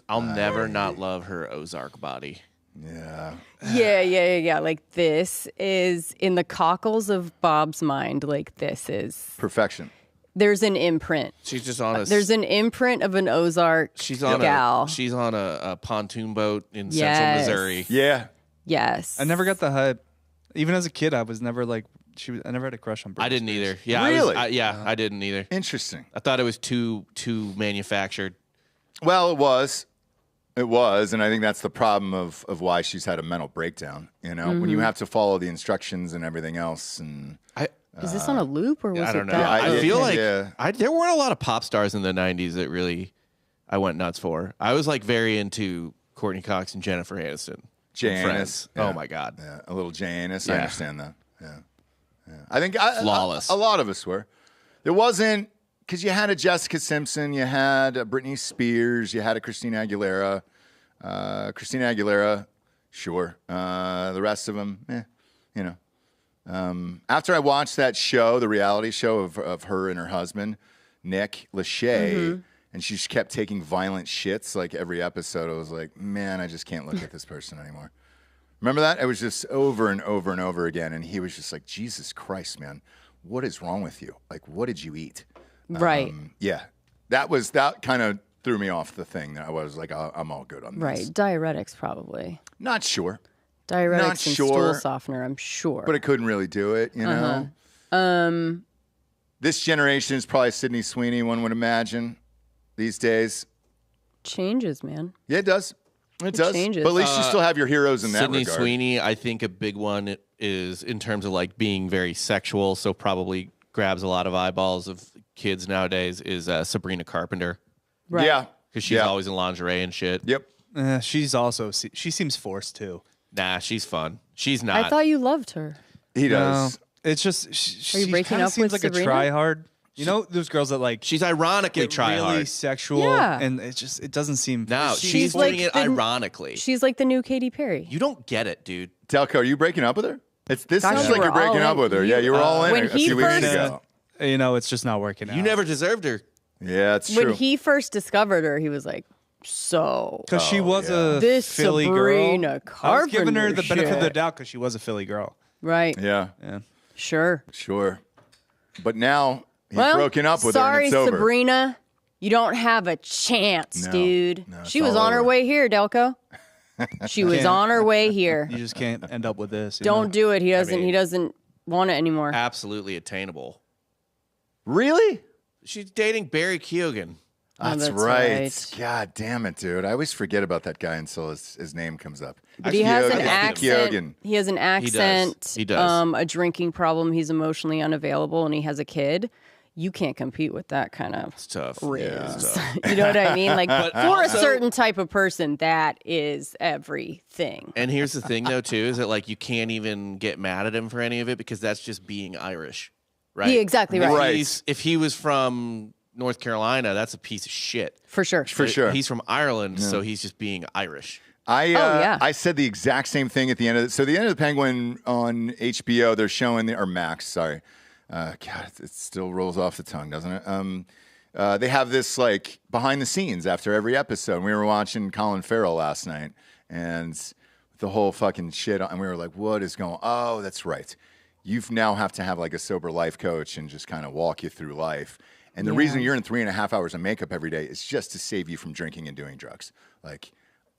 I'll never not love her Ozark body. Yeah. Yeah. Like this is in the cockles of Bob's mind. Like this is Perfection. There's an imprint. She's just on a. There's an imprint of an Ozark She's on gal. She's on a pontoon boat in Central Missouri. Yeah. Yes. I never got the hype. Even as a kid, I was never like I never had a crush on Britney I didn't Spears. either. Yeah, Really? I didn't either. Interesting. I thought it was too manufactured. Well, it was, and I think that's the problem of why she's had a mental breakdown. You know, when you have to follow the instructions and everything else, and Is this on a loop or was I don't it know. that? I feel like yeah. there weren't a lot of pop stars in the '90s that really I went nuts for. I was like very into Courtney Cox and Jennifer Aniston. Janice. Yeah. Oh my God. Yeah, a little Janice. I Yeah. understand that. Yeah. I think Flawless. A lot of us were. There wasn't because you had a Jessica Simpson, you had a Britney Spears, you had a Christina Aguilera. Sure. The rest of them, you know. After I watched that show, the reality show of her and her husband, Nick Lachey, and she just kept taking violent shits like every episode, I was like, man, I just can't look at this person anymore. Remember that? It was just over and over and over again. And he was just like, Jesus Christ, man, what is wrong with you? Like, what did you eat? Right. Yeah. That kind of threw me off the thing. I was like, I'm all good on this. Right. Diuretics, probably. Not sure. Diuretics Not and sure. stool softener, I'm sure. But it couldn't really do it, you know? This generation is probably Sydney Sweeney, one would imagine, these days. Changes, man. Yeah, it does. It does. changes. But at least you still have your heroes in that Sydney regard. Sweeney, I think a big one is in terms of like being very sexual, so probably grabs a lot of eyeballs of kids nowadays, is Sabrina Carpenter. Right. Yeah. Because she's always in lingerie and shit. Yep. She seems forced too. Nah, she's fun. She's not. I thought you loved her. He does. No, it's just Are you she breaking kinda up seems with like Sabrina? a try-hard. You know, those girls that like She's ironically get try really hard. sexual, Yeah. and it doesn't seem. No, she she's like doing it the- ironically. She's like the new Katy Perry. You don't get it, dude. Delco, are you breaking up with her? This Gosh, sounds you like were you're breaking all up in. with her. Yeah, you were all in When a he few weeks first- ago. You know, it's just not working out. You never deserved her. Yeah, it's true. When he first discovered her, he was like, so because she was a This Philly Sabrina girl. I was giving her Carpenter the benefit of the shit. doubt because she was a Philly girl. right. Yeah, Sure. sure. But now he's Well, broken up with her sorry, and it's over. Sabrina. You don't have a chance, No. dude. No, it's she was all on her over. way here, Delco. She was Can't. on her way here. You just can't end up with this. you Don't know? do it. He doesn't. mean- he doesn't want it anymore. Absolutely attainable. Really? She's dating Barry Keoghan. That's right. God damn it, dude. I always forget about that guy until his name comes up. But he has an accent. He has an accent. He does. A drinking problem. He's emotionally unavailable, and he has a kid. You can't compete with that kind of riz. Yeah. You know what I mean? Like, for a certain type of person, that is everything. And here's the thing, though, too, is that, like, you can't even get mad at him for any of it because that's just being Irish, right? Yeah, exactly right. If he was from North Carolina, that's a piece of shit. For sure. For sure. He's from Ireland, so he's just being Irish. I said the exact same thing at the end of it. So the end of The Penguin on HBO, they're showing or Max, sorry. God, it still rolls off the tongue, doesn't it? They have this like behind the scenes after every episode. We were watching Colin Farrell last night, and the whole fucking shit, and we were like, "What is going?" Oh, that's right. You now have to have like a sober life coach and just kind of walk you through life. And the reason you're in 3.5 hours of makeup every day is just to save you from drinking and doing drugs. Like,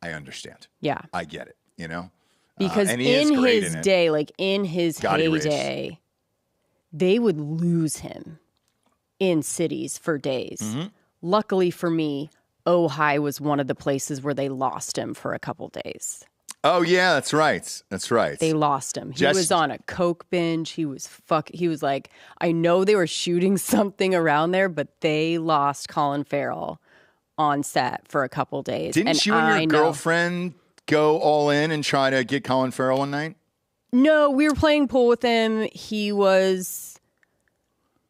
I understand. Yeah, I get it. You know, because in his day, like in his heyday. They would lose him in cities for days. Mm-hmm. Luckily for me, Ojai was one of the places where they lost him for a couple days. Oh, yeah, that's right. That's right. They lost him. He was on a coke binge. He was like, I know they were shooting something around there, but they lost Colin Farrell on set for a couple days. Didn't you and your girlfriend go all in and try to get Colin Farrell one night? No, we were playing pool with him. He was,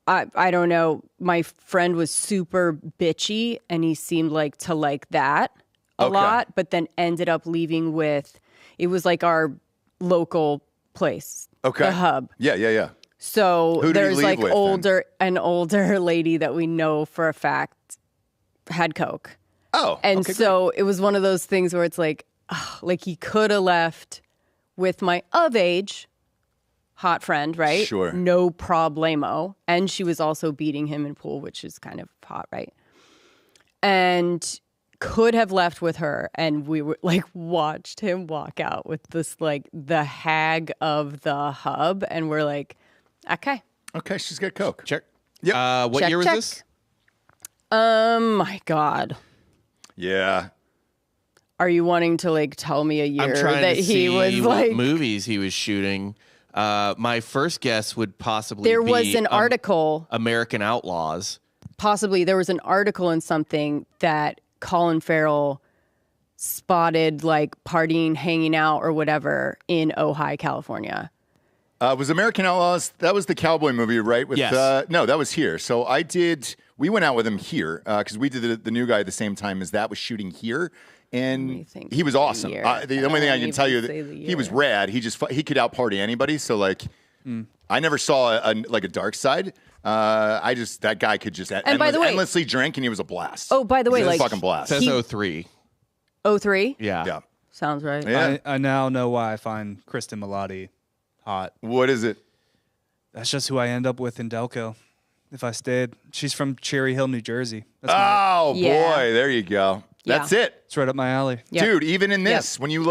I don't know. My friend was super bitchy, and he seemed like to like that a lot, but then ended up leaving with, it was like our local place, the hub. Yeah. So there's like with, an older lady that we know for a fact had coke. Oh, and so it was one of those things where it's like he could have left with my of age hot friend, right? Sure. No problemo. And she was also beating him in pool, which is kind of hot, right? And could have left with her. And we were like, watched him walk out with this, like, the hag of the hub. And we're like, okay. Okay, she's got coke. Check. Yep. What year was this? My God. Yeah. Are you wanting to like tell me a year I'm trying that to he see was what like movies he was shooting? My first guess would possibly there be was an article, American Outlaws. Possibly there was an article in something that Colin Farrell spotted like partying, hanging out, or whatever in Ojai, California. Was American Outlaws? That was the cowboy movie, right? With yes. No, that was here. So we went out with him here because we did the new guy at the same time as that was shooting here. And he was awesome. The only thing I can tell you, he was rad. He could out party anybody. So like, I never saw a dark side. That guy could just endlessly drink, and he was a blast. Oh, by the way, like fucking blast. It says 03. 03? Yeah. Sounds right. Yeah. I now know why I find Kristen Milotti hot. What is it? That's just who I end up with in Delco. If I stayed, she's from Cherry Hill, New Jersey. That's boy, there you go. That's it. It's right up my alley. Yep. Dude, even in this, when you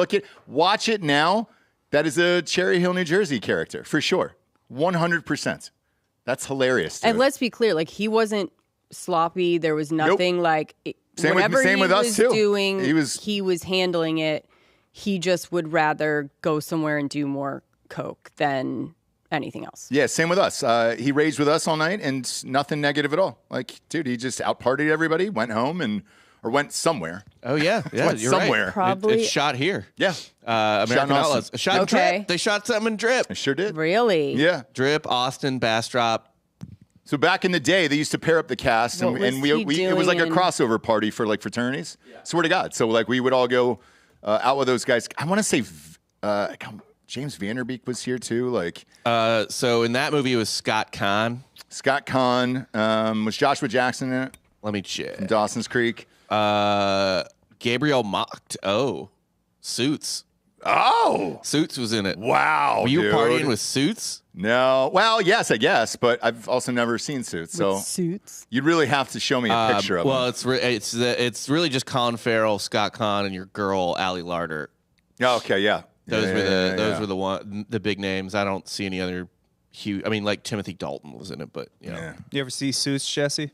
watch it now, that is a Cherry Hill, New Jersey character, for sure. 100%. That's hilarious, dude. And let's be clear, like, he wasn't sloppy. There was nothing like, same whatever with he us, was too. doing, he was handling it. He just would rather go somewhere and do more coke than anything else. Yeah, same with us. He raged with us all night, and nothing negative at all. Like, dude, he just out-partied everybody, went home, or went somewhere. Oh, yeah. Went somewhere. Right. Probably. It's shot here. Yeah. American Outlaws. Shot in Drip. They shot something in Drip. I sure did. Really? Yeah. Drip, Austin, Bastrop. So back in the day, they used to pair up the cast, and it was like a crossover party for like fraternities. Yeah. Swear to God. So like we would all go out with those guys. I want to say James Vanderbeek was here too. Like, so in that movie, it was Scott Conn. Scott Conn. Was Joshua Jackson in it? Let me check. From Dawson's Creek. Gabriel Mocked. Oh, Suits. Oh, Suits was in it. Wow. Were you dude. partying with Suits? No. Well, yes, I guess, but I've also never seen Suits. So Suits. You'd really have to show me a picture of well, him. it's really just Colin Farrell, Scott Conn, and your girl Allie Larder. Oh, okay, yeah. Those were the big names. I don't see any other huge. I mean, like Timothy Dalton was in it, but you know. You ever see Suits, Jesse?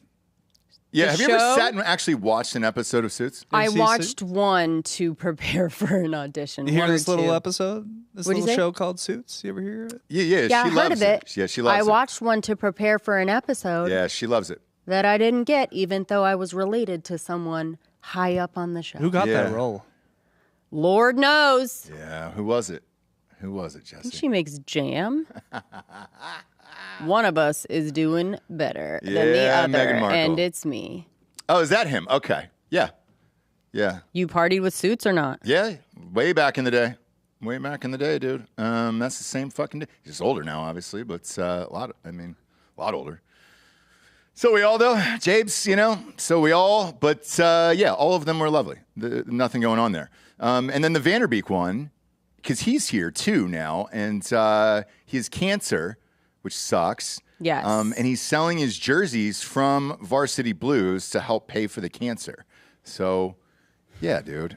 Yeah, have you ever sat and actually watched an episode of Suits? I watched one to prepare for an audition. You hear this little episode? This little show called Suits? You ever hear it? Yeah, I heard of it. Yeah, she loves it. I watched one to prepare for an episode. Yeah, she loves it. That I didn't get, even though I was related to someone high up on the show. Who got that role? Lord knows. Yeah, who was it? Who was it, Jesse? I think she makes jam. One of us is doing better than the other, Meghan Markle. and it's me. Oh, is that him? Okay. Yeah. Yeah. You partied with Suits or not? Yeah, way back in the day. Way back in the day, dude. That's the same fucking day. He's older now, obviously, but a lot older. So we all, though, Jabes, so we all, but yeah, all of them were lovely. Nothing going on there. And then the Vanderbeek one, because he's here too now, and he has cancer, which sucks. Yes. And he's selling his jerseys from Varsity Blues to help pay for the cancer. So, yeah, dude.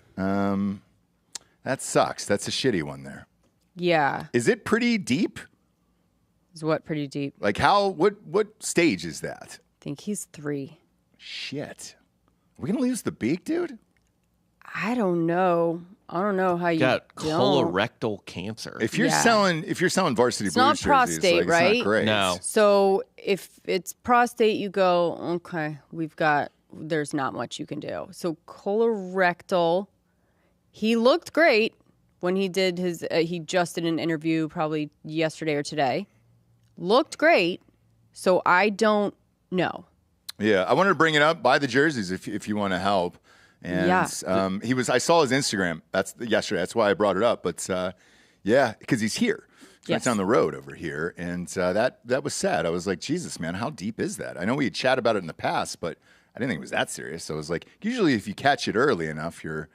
That sucks. That's a shitty one there. Yeah. Is it pretty deep? Is what pretty deep? Like what stage is that? I think he's 3. Shit. Are we going to lose the beak, dude? I don't know. I don't know how you got don't. colorectal cancer. If you're selling Varsity It's Blues not jerseys, prostate, like, right? It's not great. No. So if it's prostate, you go, okay, there's not much you can do. So colorectal, he looked great when he did he just did an interview probably yesterday or today. Looked great. So I don't know. Yeah, I wanted to bring it up. Buy the jerseys if you want to help. And I saw his Instagram. That's yesterday. That's why I brought it up. But yeah, because he's here. He's right down the road over here, and that was sad. I was like, Jesus, man, how deep is that? I know we had chatted about it in the past, but I didn't think it was that serious. So I was like, usually if you catch it early enough, you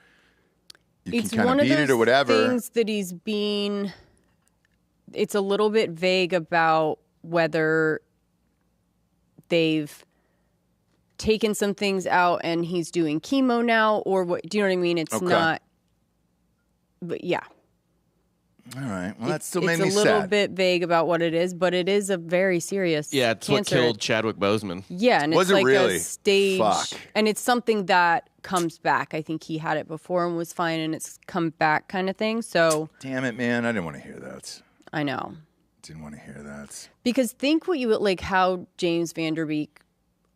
can kind of beat it or whatever. Things that he's being. It's a little bit vague about whether they've taken some things out and he's doing chemo now, or what? Do you know what I mean? It's not. But yeah. All right. Well, that still made me sad. It's a little bit vague about what it is, but it is a very serious it's cancer. what killed Chadwick Boseman. Yeah, and Was it's it like really? a stage. Fuck. And it's something that comes back. I think he had it before and was fine, and it's come back kind of thing. So. Damn it, man. I didn't want to hear that. I know. Didn't want to hear that. Because think what you would like how James Vanderbeek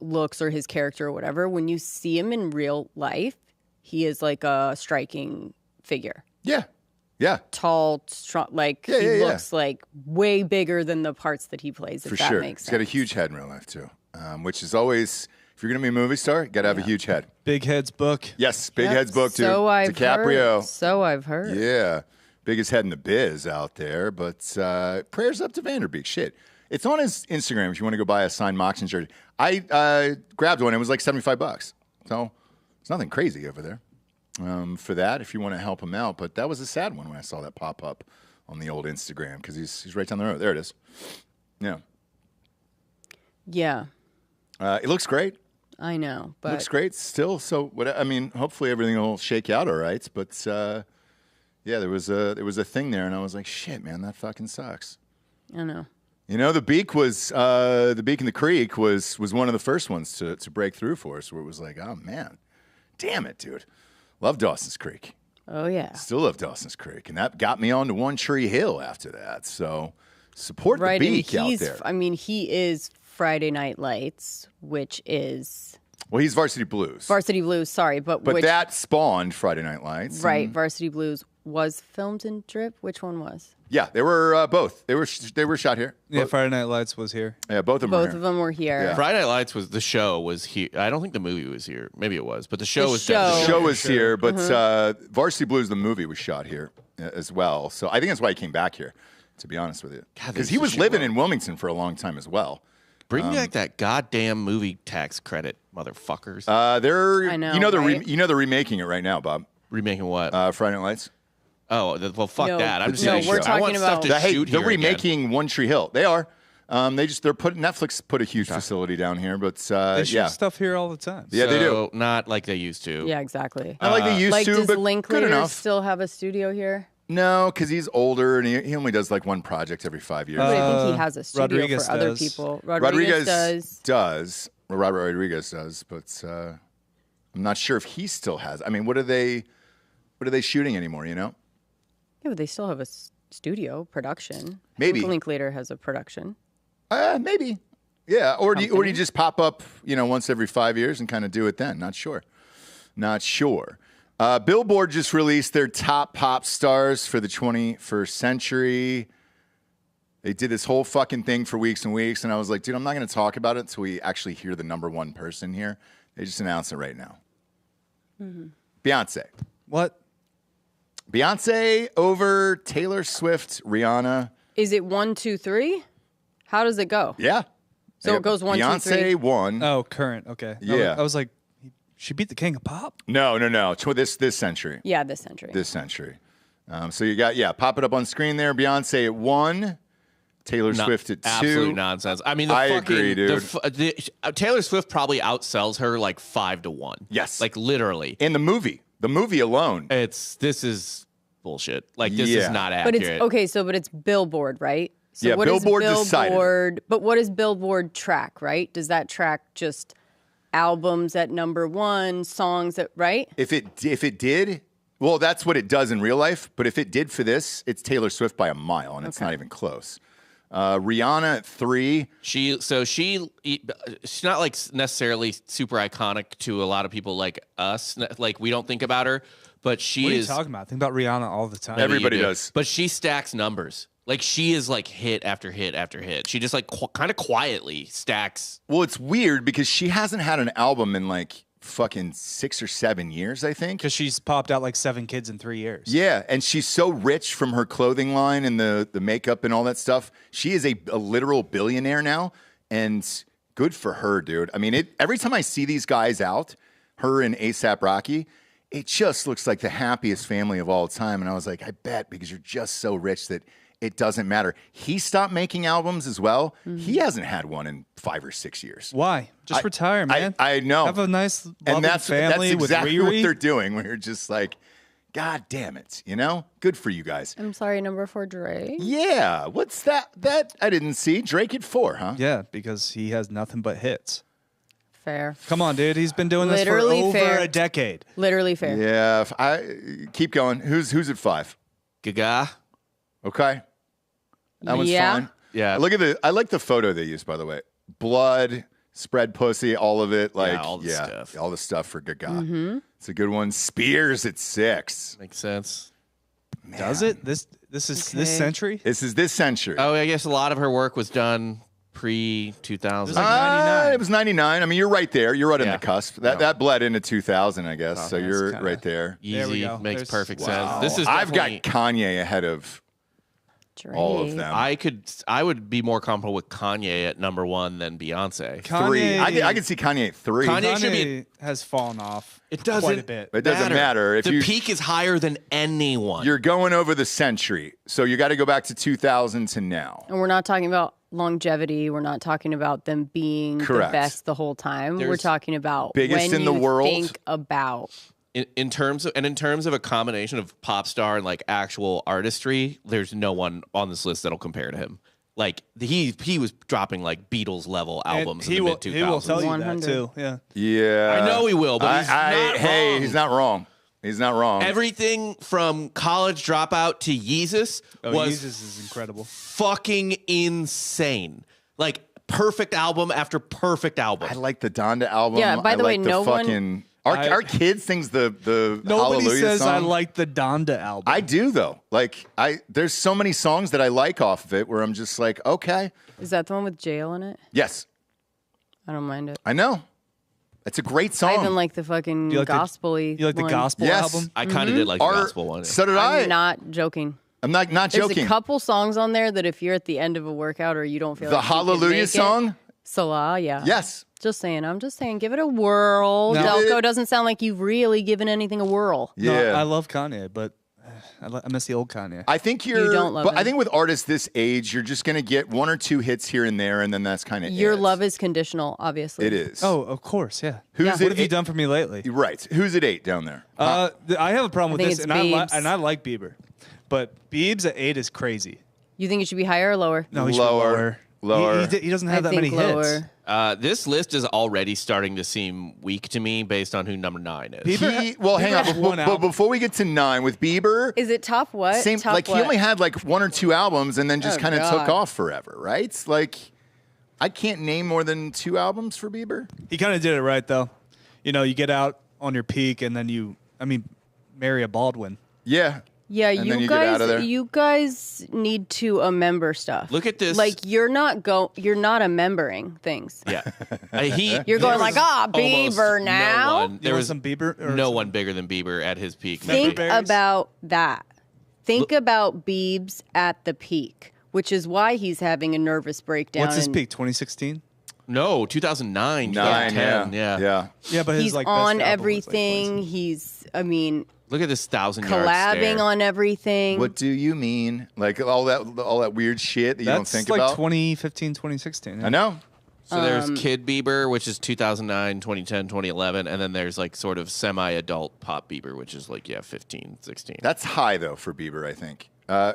looks or his character or whatever. When you see him in real life, he is like a striking figure. Yeah. Yeah. Tall, strong, like he looks like way bigger than the parts that he plays, if For that sure. makes He's sense. got a huge head in real life, too, which is always, if you're going to be a movie star, you got to have a huge head. Big Head's book. Yes, Big Head's book, too. So I've DiCaprio. heard. So I've heard. Yeah. Biggest head in the biz out there. But prayers up to Vanderbeek. Shit. It's on his Instagram if you want to go buy a signed Moxon jersey. I grabbed one. It was like $75. So it's nothing crazy over there for that if you want to help him out. But that was a sad one when I saw that pop up on the old Instagram because he's right down the road. There it is. Yeah. Yeah. It looks great. I know. But Looks great still. So hopefully everything will shake out all right. But yeah, there was a thing there, and I was like, shit, man, that fucking sucks. I know. The Beak in the Creek was one of the first ones to break through for us, where it was like, oh man, damn it, dude, love Dawson's Creek. Oh yeah. Still love Dawson's Creek, and that got me onto One Tree Hill after that. So support the Beak out there. I mean, he is Friday Night Lights, which is he's Varsity Blues. Varsity Blues. Sorry, but that spawned Friday Night Lights. Right, Varsity Blues was filmed in Drip. Which one was? Yeah, they were both. They were shot here. Yeah, Both. Friday Night Lights was here. Yeah, both of them. Both of them were here. Yeah. Friday Night Lights the show was here. I don't think the movie was here. Maybe it was, but the show was show. definitely The show was here, but Varsity Blues, the movie, was shot here as well. So I think that's why he came back here, to be honest with you. Because he was living in Wilmington for a long time as well. Bring back that goddamn movie tax credit, motherfuckers. They're, I know, they're right? they're remaking it right now, Bob. Remaking what? Friday Night Lights. Well, fuck No, that. I'm just no, saying. we're I talking want about- stuff to shoot They're here remaking One Tree Hill. They are. Netflix put a huge facility down here, but They shoot stuff here all the time. Yeah, they do. So, not like they used to. Yeah, exactly. Not like they used Like, to, does but good Linklater enough. still have a studio here? No, because he's older and he only does like one project every 5 years. But I think he has a studio Rodriguez for other does. people. Rodriguez does. does. Robert Rodriguez does, but I'm not sure if he still has. I mean, what are they shooting anymore? You know? Yeah, but they still have a studio production. Maybe I think Linklater has a production. Maybe. Yeah, or do you just pop up, once every 5 years and kind of do it then? Not sure. Billboard just released their top pop stars for the 21st century. They did this whole fucking thing for weeks and weeks, and I was like, dude, I'm not going to talk about it until we actually hear the number one person here. They just announced it right now. Mm-hmm. Beyonce. What? Beyonce over Taylor Swift, Rihanna. Is it 1, 2, 3? How does it go? Yeah. So it goes 1, 2, 3. Beyonce won. Oh, current. Okay. Yeah. I was like, she beat the king of pop? No. This century. Yeah, this century. This century. So you got, pop it up on screen there. Beyonce at 1. Taylor Swift at 2. Absolute nonsense. I mean, I agree, dude. Taylor Swift probably outsells her like 5-1. Yes. Like literally. In the movie alone. This is bullshit. Like this is not But accurate. but it's Billboard, right? So Yeah, what is Billboard decided. But what does Billboard track, right? Does that track just albums at number 1, songs at, right? If it did, well, that's what it does in real life. But if it did for this, it's Taylor Swift by a mile, and it's not even close. Rihanna at 3. She's not like necessarily super iconic to a lot of people like us. Like we don't think about her, but she What are is. you talking about? I think about Rihanna all the time. Everybody does. But she stacks numbers. Like she is like hit after hit after hit. She just like kind of quietly stacks. Well, it's weird because she hasn't had an album in like fucking 6 or 7 years, I think. Because she's popped out like 7 kids in 3 years. Yeah, and she's so rich from her clothing line and the makeup and all that stuff. She is a literal billionaire now, and good for her, dude. I mean, every time I see these guys out, her and A$AP Rocky, it just looks like the happiest family of all time. And I was like, I bet, because you're just so rich that it doesn't matter. He stopped making albums as well. Mm-hmm. He hasn't had one in 5 or 6 years. Why? Just retire, man. I know. Have a nice, loving that's family exactly with what Riri. they're doing. We're just like, God damn it, Good for you guys. I'm sorry, number 4, Drake. Yeah, what's that? That I didn't see. Drake at 4, huh? Yeah, because he has nothing but hits. Fair. Come on, dude. He's been doing Literally this for fair. over a decade. Literally fair. Yeah. I keep going. Who's at 5? Gaga. Okay. That one's fine. Yeah. I like the photo they used, by the way. Blood, spread pussy, all of it. Like, all the stuff. All the stuff for Gaga. Mm-hmm. It's a good one. Spears at 6. Makes sense. Man. Does it? This is this century? This is this century. Oh, I guess a lot of her work was done pre-2000. It was like 99. It was 99. I mean, you're right there. You're right on Yeah. the cusp. That bled into 2000, I guess. So you're kinda- right there. There we Easy. go. Makes There's- perfect Wow. sense. This is I've got definitely- Kanye ahead of Drake. all of them. I would be more comfortable with Kanye at number 1 than Beyonce. 3. I can see Kanye at 3. Kanye should be- has fallen off It doesn't quite a bit. It doesn't matter. If the peak is higher than anyone. you're going over the century, so you got to go back to 2000 to now. And we're not talking about longevity. We're not talking about them being Correct. the best the whole time. We're There's talking about biggest when in the you world. think about. in terms of a combination of pop star and like actual artistry, there's no one on this list that'll compare to him. Like he was dropping like Beatles level albums in the mid 2000s. He will tell you 100. that too. Yeah. Yeah. I know he will, but he's not wrong. He's not wrong. He's not wrong. Everything from College Dropout to Yeezus was Yeezus is incredible. fucking insane. Like perfect album after perfect album. I like the Donda album. Yeah, by the way, no one- fucking, Our kids sings the Nobody Hallelujah says song. I like the Donda album. I do though. Like there's so many songs that I like off of it where I'm just like, okay, Is that the one with Jail in it? yes, I don't mind it. I know. It's a great song. I even like the fucking You like the- gospel-y You like the one. gospel Yes. album? I kind of did like the gospel one. So did I. I'm not joking. I'm not There's joking. a couple songs on there that if you're at the end of a workout or you don't feel The like you can Hallelujah make it- song? Salah, yeah. Yes. Just saying. I'm just saying. Give it a whirl. No. Delco doesn't sound like you've really given anything a whirl. No, Yeah. I love Kanye, but I miss the old Kanye. I think You you're. don't love but I him. think with artists this age, you're just gonna get 1 or 2 hits here and there, and then that's kind of Your love is conditional, obviously. It is. Oh, of course, yeah. Who's Yeah. at What have you eight- done for me lately? Right. Who's at 8 down there? I have a problem with I think this, it's and Biebs. I like Bieber, but Biebs at 8 is crazy. You think it should be higher or lower? No, he should be Lower. lower. Lower. He doesn't have I that many think lower. hits. This list is already starting to seem weak to me based on who number 9 is. Hang on. But before we get to 9, with Bieber, is it top what? Same. Top like what? he only had like 1 or 2 albums, and then just kind of took off forever, right? Like I can't name more than 2 albums for Bieber. He kind of did it right though. You know, you get out on your peak, and then marry a Baldwin. Yeah. Yeah, and you guys need to member stuff. Look at this. Like you're not membering things. Yeah. You're going like, Bieber now. There was some Bieber. No one bigger than Bieber at his peak. Think about that. Think about Biebs at the peak, which is why he's having a nervous breakdown. What's his peak? 2016. No, 2009, 2010. Yeah, but his, he's like, on best album everything. Was, like, Look at this 1,000-yard collabing stare. on everything. What do you mean? Like all that weird shit that you don't think like about? 2015, 2016. Yeah. I know. So there's Kid Bieber, which is 2009, 2010, 2011, and then there's like sort of semi-adult pop Bieber, which is like 15, 16. That's high though for Bieber, I think.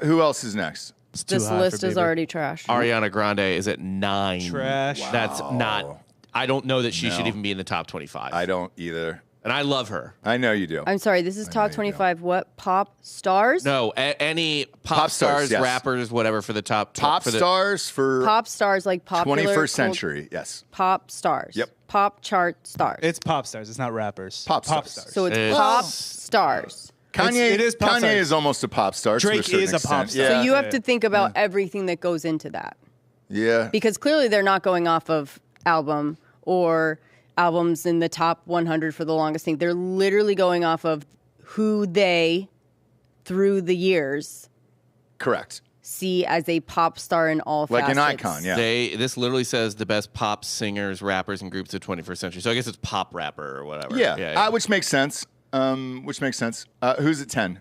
Who else is next? This list is already trash. Ariana Grande is at 9. Trash. Wow. That's not. I don't know that she should even be in the top 25. I don't either. And I love her. I know you do. I'm sorry, this is top 25 what? Pop stars? No, any pop stars, yes. rappers, whatever for the top. Pop stars for Pop stars like popular 21st century, yes. Pop stars. Yep. Pop chart stars. It's pop stars. It's not rappers. Pop stars. So it's pop stars. Kanye, it is pop Kanye stars. is almost a pop star. Drake to a certain is a pop extent. star. Yeah. So you have to think about everything that goes into that. Yeah. Because clearly they're not going off of album or albums in the top 100 for the longest thing. They're literally going off of who they, through the years, Correct. see as a pop star in all Like facets. an icon, yeah. This literally says the best pop singers, rappers, and groups of 21st century. So I guess it's pop rapper or whatever. Yeah. Which makes sense. Who's at 10?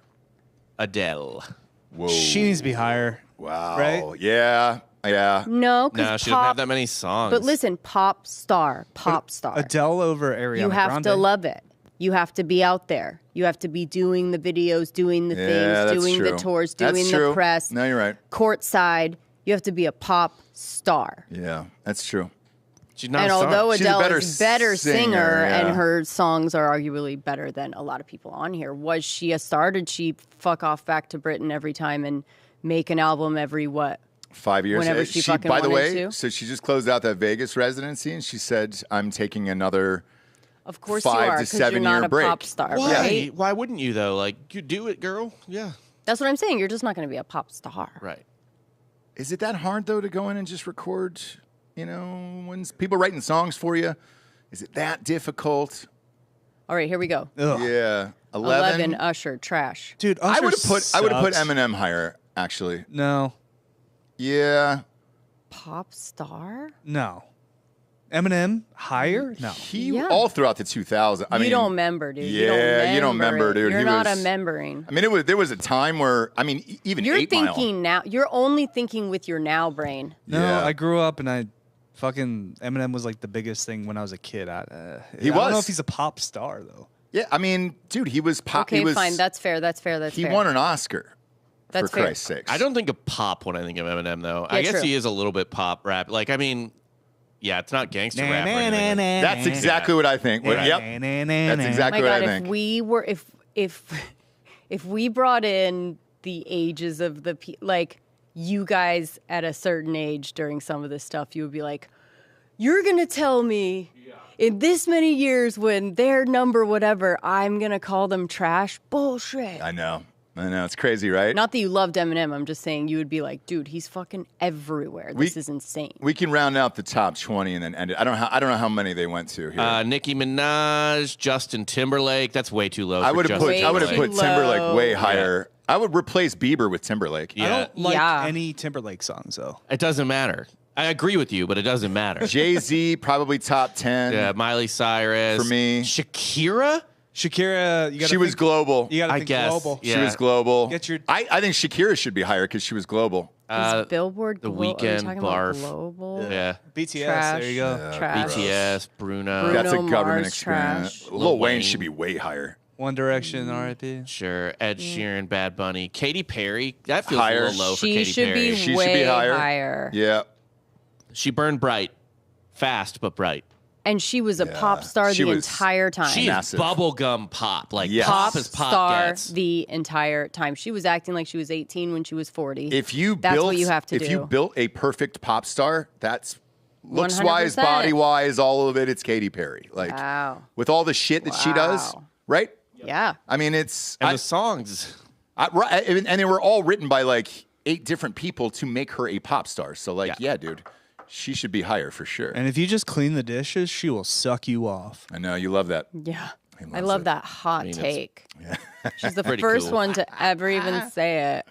Adele. Whoa. She needs to be higher. Wow. Right? Yeah. Yeah. No, No, because she doesn't have that many songs. But listen, pop star. Adele over Ariana You have Grande. to love it. You have to be out there. You have to be doing the videos, doing the Yeah, things, that's doing true. the tours, That's doing true. the press. No, you're right. Courtside. You have to be a pop star. Yeah, that's true. She's not And a star. although She's a Adele better is better singer, singer, yeah. and her songs are arguably better than a lot of people on here, was she a star? Did she fuck off back to Britain every time and make an album every what? 5 years. Whenever she fucking by the wanted way, to. so she just closed out that Vegas residency, and she said, "I'm taking another." Of course 5 you are, to because 7 you're not year a break. pop star, Why? right? Why wouldn't you though? Like, you do it, girl. Yeah. That's what I'm saying. You're just not going to be a pop star. Right. Is it that hard though to go in and just record? You know, when people writing songs for you, is it that difficult? All right, here we go. Ugh. Yeah, 11, Usher, trash. Dude, I Usher would have put sucks. Eminem higher actually. No. Yeah, Pop star? No. Eminem higher? No. he Yeah. all throughout the 2000s. I You mean, don't remember, dude. Yeah, you don't remember, it. dude. You're He not was- a membering. I mean, there was a time where even You're 8 Mile. thinking now. You're only thinking with your now brain. No, Yeah. I grew up and Eminem was like the biggest thing when I was a kid. I He don't know was. if he's a pop star though. Yeah, I mean, dude, he was pop. Okay, he was, fine. That's fair. That's fair. That's he fair. won an Oscar. That's for fair. Christ's sakes. I don't think of pop when I think of Eminem though. I Yeah, guess true. he is a little bit pop rap. Like, I mean, yeah, it's not gangster rap or anything. That's exactly what I think. Yep. That's exactly My what God, I think. if we were, if we brought in the ages of the like you guys at a certain age during some of this stuff, you would be like, you're gonna tell me in this many years when their number whatever, I'm gonna call them trash? Bullshit. I know. It's crazy, right? Not that you loved Eminem. I'm just saying you would be like, dude, he's fucking everywhere. This is insane. We can round out the top 20 and then end it. I don't know how many they went to here. Nicki Minaj, Justin Timberlake. That's way too low. I for would have Justin put Way too Timberlake way low. higher. I would replace Bieber with Timberlake. Yeah. I don't like Yeah. any Timberlake songs though. It doesn't matter. I agree with you, but it doesn't matter. Jay-Z probably top 10. Yeah, Miley Cyrus. For me. Shakira? Shakira, you got She was global. You got to I think guess. global. Yeah. She was global. Get your- I think Shakira should be higher because she was global. Is Billboard The Are we Weeknd, talking Barf. about global? Yeah. BTS, Trash. there you go. Trash. BTS, Bruno. Bruno That's a government Mars, experience. trash. Lil Wayne Wayne. should be way higher. One Direction, R.I.P. Sure. Ed Sheeran, Bad Bunny. Katy Perry. That feels Higher. a little low for She Katy should Perry. be She should way be higher. higher. Yeah. She burned bright Fast but bright. And she was a pop star the entire time. She is bubblegum pop. Like pop as pop star gets. the entire time. She was acting like she was 18 when she was 40. That's what you have to do. If you built a perfect pop star, that's looks-wise, 100%. body-wise, all of it, it's Katy Perry. Like, with all the shit that she does, right? Yeah. I mean, And the songs. And they were all written by, like, 8 different people to make her a pop star. So, like, yeah dude. She should be higher for sure. And if you just clean the dishes, she will suck you off. I know. You love that. Yeah. I love that hot take. She's the first cool. one to ever even say it.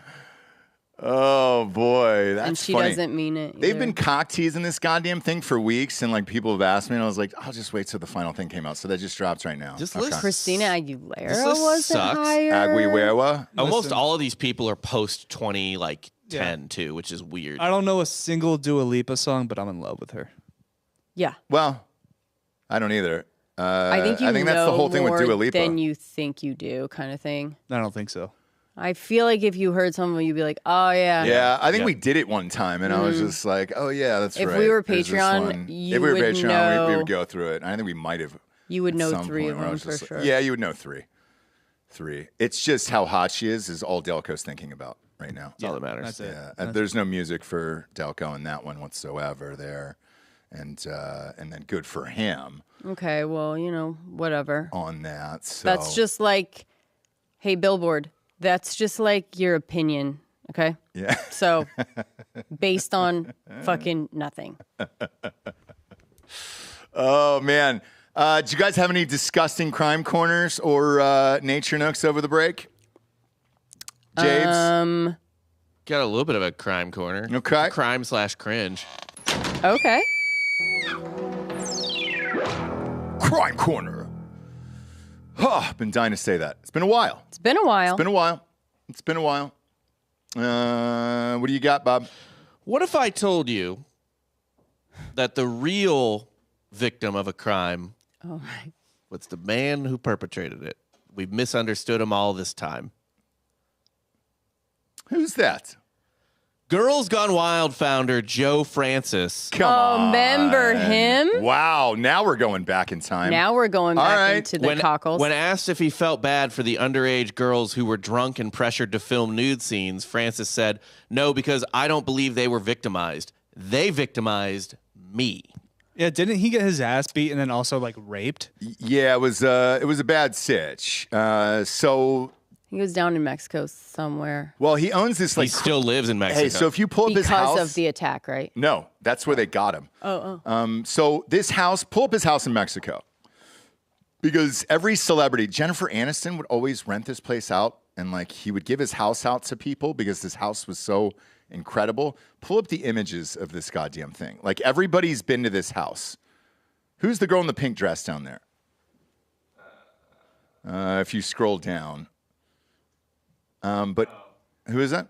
Oh, boy. That's And she funny. doesn't mean it. They've been cock teasing this goddamn thing for weeks, and like people have asked me, and I was like, I'll just wait till the final thing came out. So that just drops right now. Christina Aguilera list wasn't sucks. higher. Aguilera. Almost all of these people are post 2010 too, which is weird. I don't know a single Dua Lipa song, but I'm in love with her. Yeah. Well, I don't either. I think that's the whole thing with Dua Lipa. than you think you do, kind of thing. I don't think so. I feel like if you heard someone, you'd be like, oh, yeah. Yeah, I think we did it one time, and I was just like, oh, yeah, that's If right. we were There's this Patreon, one. you if we were would Patreon, know. we would go through it. I think we might have. You would at know some 3 point of where I them was for just sure. like, yeah, you would know 3. 3. It's just how hot she is all Delco's thinking about right now. That's all that matters. That's it. Yeah, there's no music for Delco in that one whatsoever there. And then good for him Okay, well, whatever. on that. So That's just like, hey, Billboard, that's just like your opinion, okay? yeah. So, based on fucking nothing. Oh man, did you guys have any disgusting crime corners or nature nooks over the break? James, Got a little bit of a crime corner. Okay. Crime/cringe. Okay. crime corner. Oh, been dying to say that. It's been a while. It's been a while. It's been a while. What do you got, Bob? What if I told you that the real victim of a crime was the man who perpetrated it? We've misunderstood him all this time. Who's that? Girls Gone Wild founder Joe Francis. Come on. Remember him? Wow, now we're going back in time. Now we're going back right. into the cockles. When asked if he felt bad for the underage girls who were drunk and pressured to film nude scenes, Francis said, "No, because I don't believe they were victimized. They victimized me." Yeah, didn't he get his ass beat and then also like raped? Yeah, it was a bad sitch. He was down in Mexico somewhere. Well, he owns this like He still lives in Mexico. Hey, so if you pull up his house Because of the attack, right? No, that's where they got him. So this house, pull up his house in Mexico. Because every celebrity, Jennifer Aniston would always rent this place out, and like he would give his house out to people because this house was so incredible. Pull up the images of this goddamn thing. Like everybody's been to this house. Who's the girl in the pink dress down there? If you scroll down. But who is that?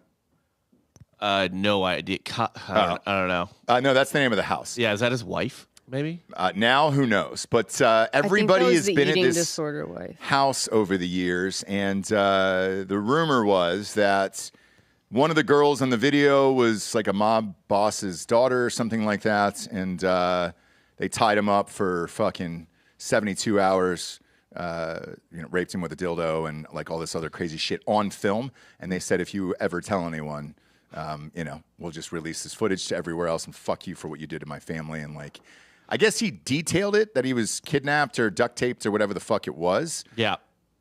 No idea. I don't know. No, that's the name of the house. Yeah, is that his wife? Maybe. Now, who knows? But everybody has been at this house over the years, and the rumor was that one of the girls in the video was like a mob boss's daughter or something like that, and they tied him up for fucking 72 hours. Raped him with a dildo and like all this other crazy shit on film. And they said, if you ever tell anyone, we'll just release this footage to everywhere else and fuck you for what you did to my family. And like, I guess he detailed it that he was kidnapped or duct taped or whatever the fuck it was. Yeah.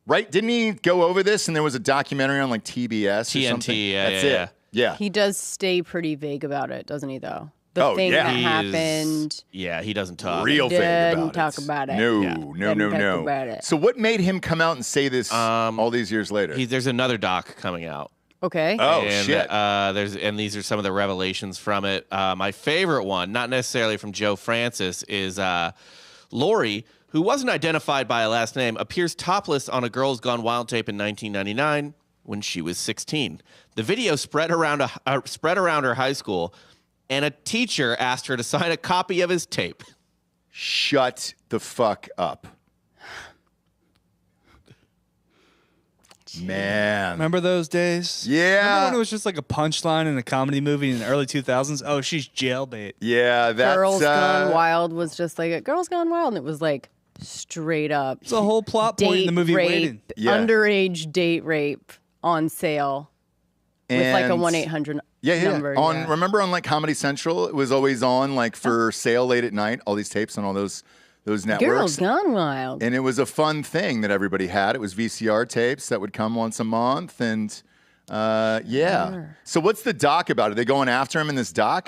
Right? Didn't he go over this and there was a documentary on like TBS or TNT, something? yeah, That's yeah, it. Yeah. He does stay pretty vague about it, doesn't he, though? The thing that happened. Yeah, he doesn't talk. Real vague about Didn't it. talk about it. No, Yeah. no, Didn't no, talk no. about it. So what made him come out and say this all these years later? There's another doc coming out. Okay. Oh, and, shit. These are some of the revelations from it. My favorite one, not necessarily from Joe Francis, is Lori, who wasn't identified by a last name, appears topless on a Girls Gone Wild tape in 1999 when she was 16. The video spread around her high school, and a teacher asked her to sign a copy of his tape. Shut the fuck up. Man. Remember those days? Yeah. Remember when it was just like a punchline in a comedy movie in the early 2000s? Oh, she's jailbait. Yeah, that's... Girls Gone Wild was just like a Girls Gone Wild, and it was like straight up. It's a whole plot point in the movie rape, Waiting. Yeah. Underage date rape on sale with like a 1-800 number. Remember on like Comedy Central, it was always on like for sale late at night, all these tapes on all those networks. Girls Gone Wild. And it was a fun thing that everybody had. It was VCR tapes that would come once a month. And Sure. So what's the doc about? Are they going after him in this doc?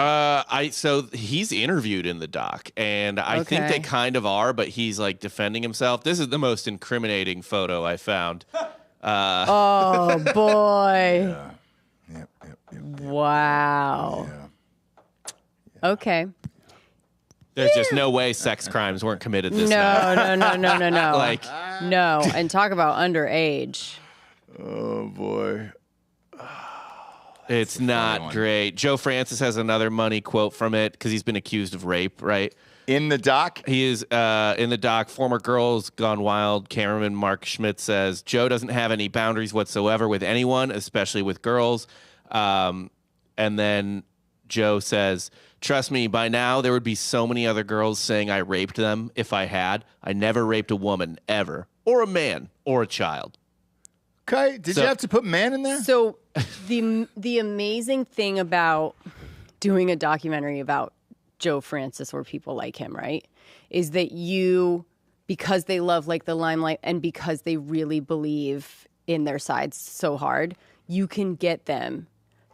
So he's interviewed in the doc, and I think they kind of are, but he's like defending himself. This is the most incriminating photo I found. Oh boy. Yep. Wow. Yeah. Okay. There's just no way sex crimes weren't committed this night. No. Like, no. And talk about underage. Oh boy. It's not great. Joe Francis has another money quote from it because he's been accused of rape, right? In the doc? He is in the doc. Former Girls Gone Wild cameraman Mark Schmidt says Joe doesn't have any boundaries whatsoever with anyone, especially with girls. And then Joe says, trust me, by now there would be so many other girls saying I raped them if I had. I never raped a woman, ever. Or a man, or a child. Okay. Did you have to put man in there? So the amazing thing about doing a documentary about Joe Francis or people like him, right, is that because they love like the limelight and because they really believe in their sides so hard, you can get them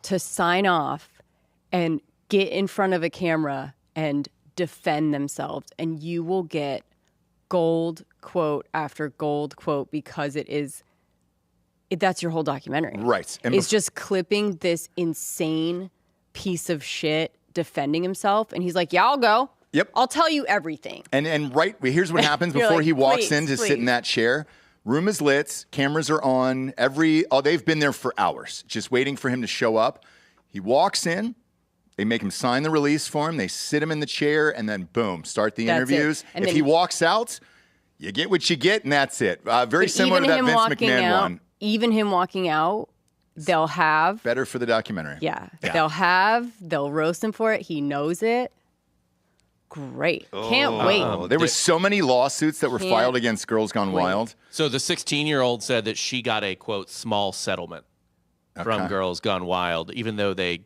to sign off and get in front of a camera and defend themselves, and you will get gold quote after gold quote because that's your whole documentary. Right. And it's just clipping this insane piece of shit defending himself. And he's like, yeah, I'll go. Yep. I'll tell you everything. And here's what happens before like, he walks please, in to sit in that chair. Room is lit. Cameras are on. They've been there for hours, just waiting for him to show up. He walks in. They make him sign the release form. They sit him in the chair, and then boom, start the interviews. And if he walks out, you get what you get, and that's it. Very similar to that Vince McMahon one. Even him walking out, they'll have... Better for the documentary. Yeah. They'll roast him for it. He knows it. Great. Can't wait. There were so many lawsuits that were filed against Girls Gone Wild. So the 16-year-old said that she got a, quote, small settlement from Girls Gone Wild, even though they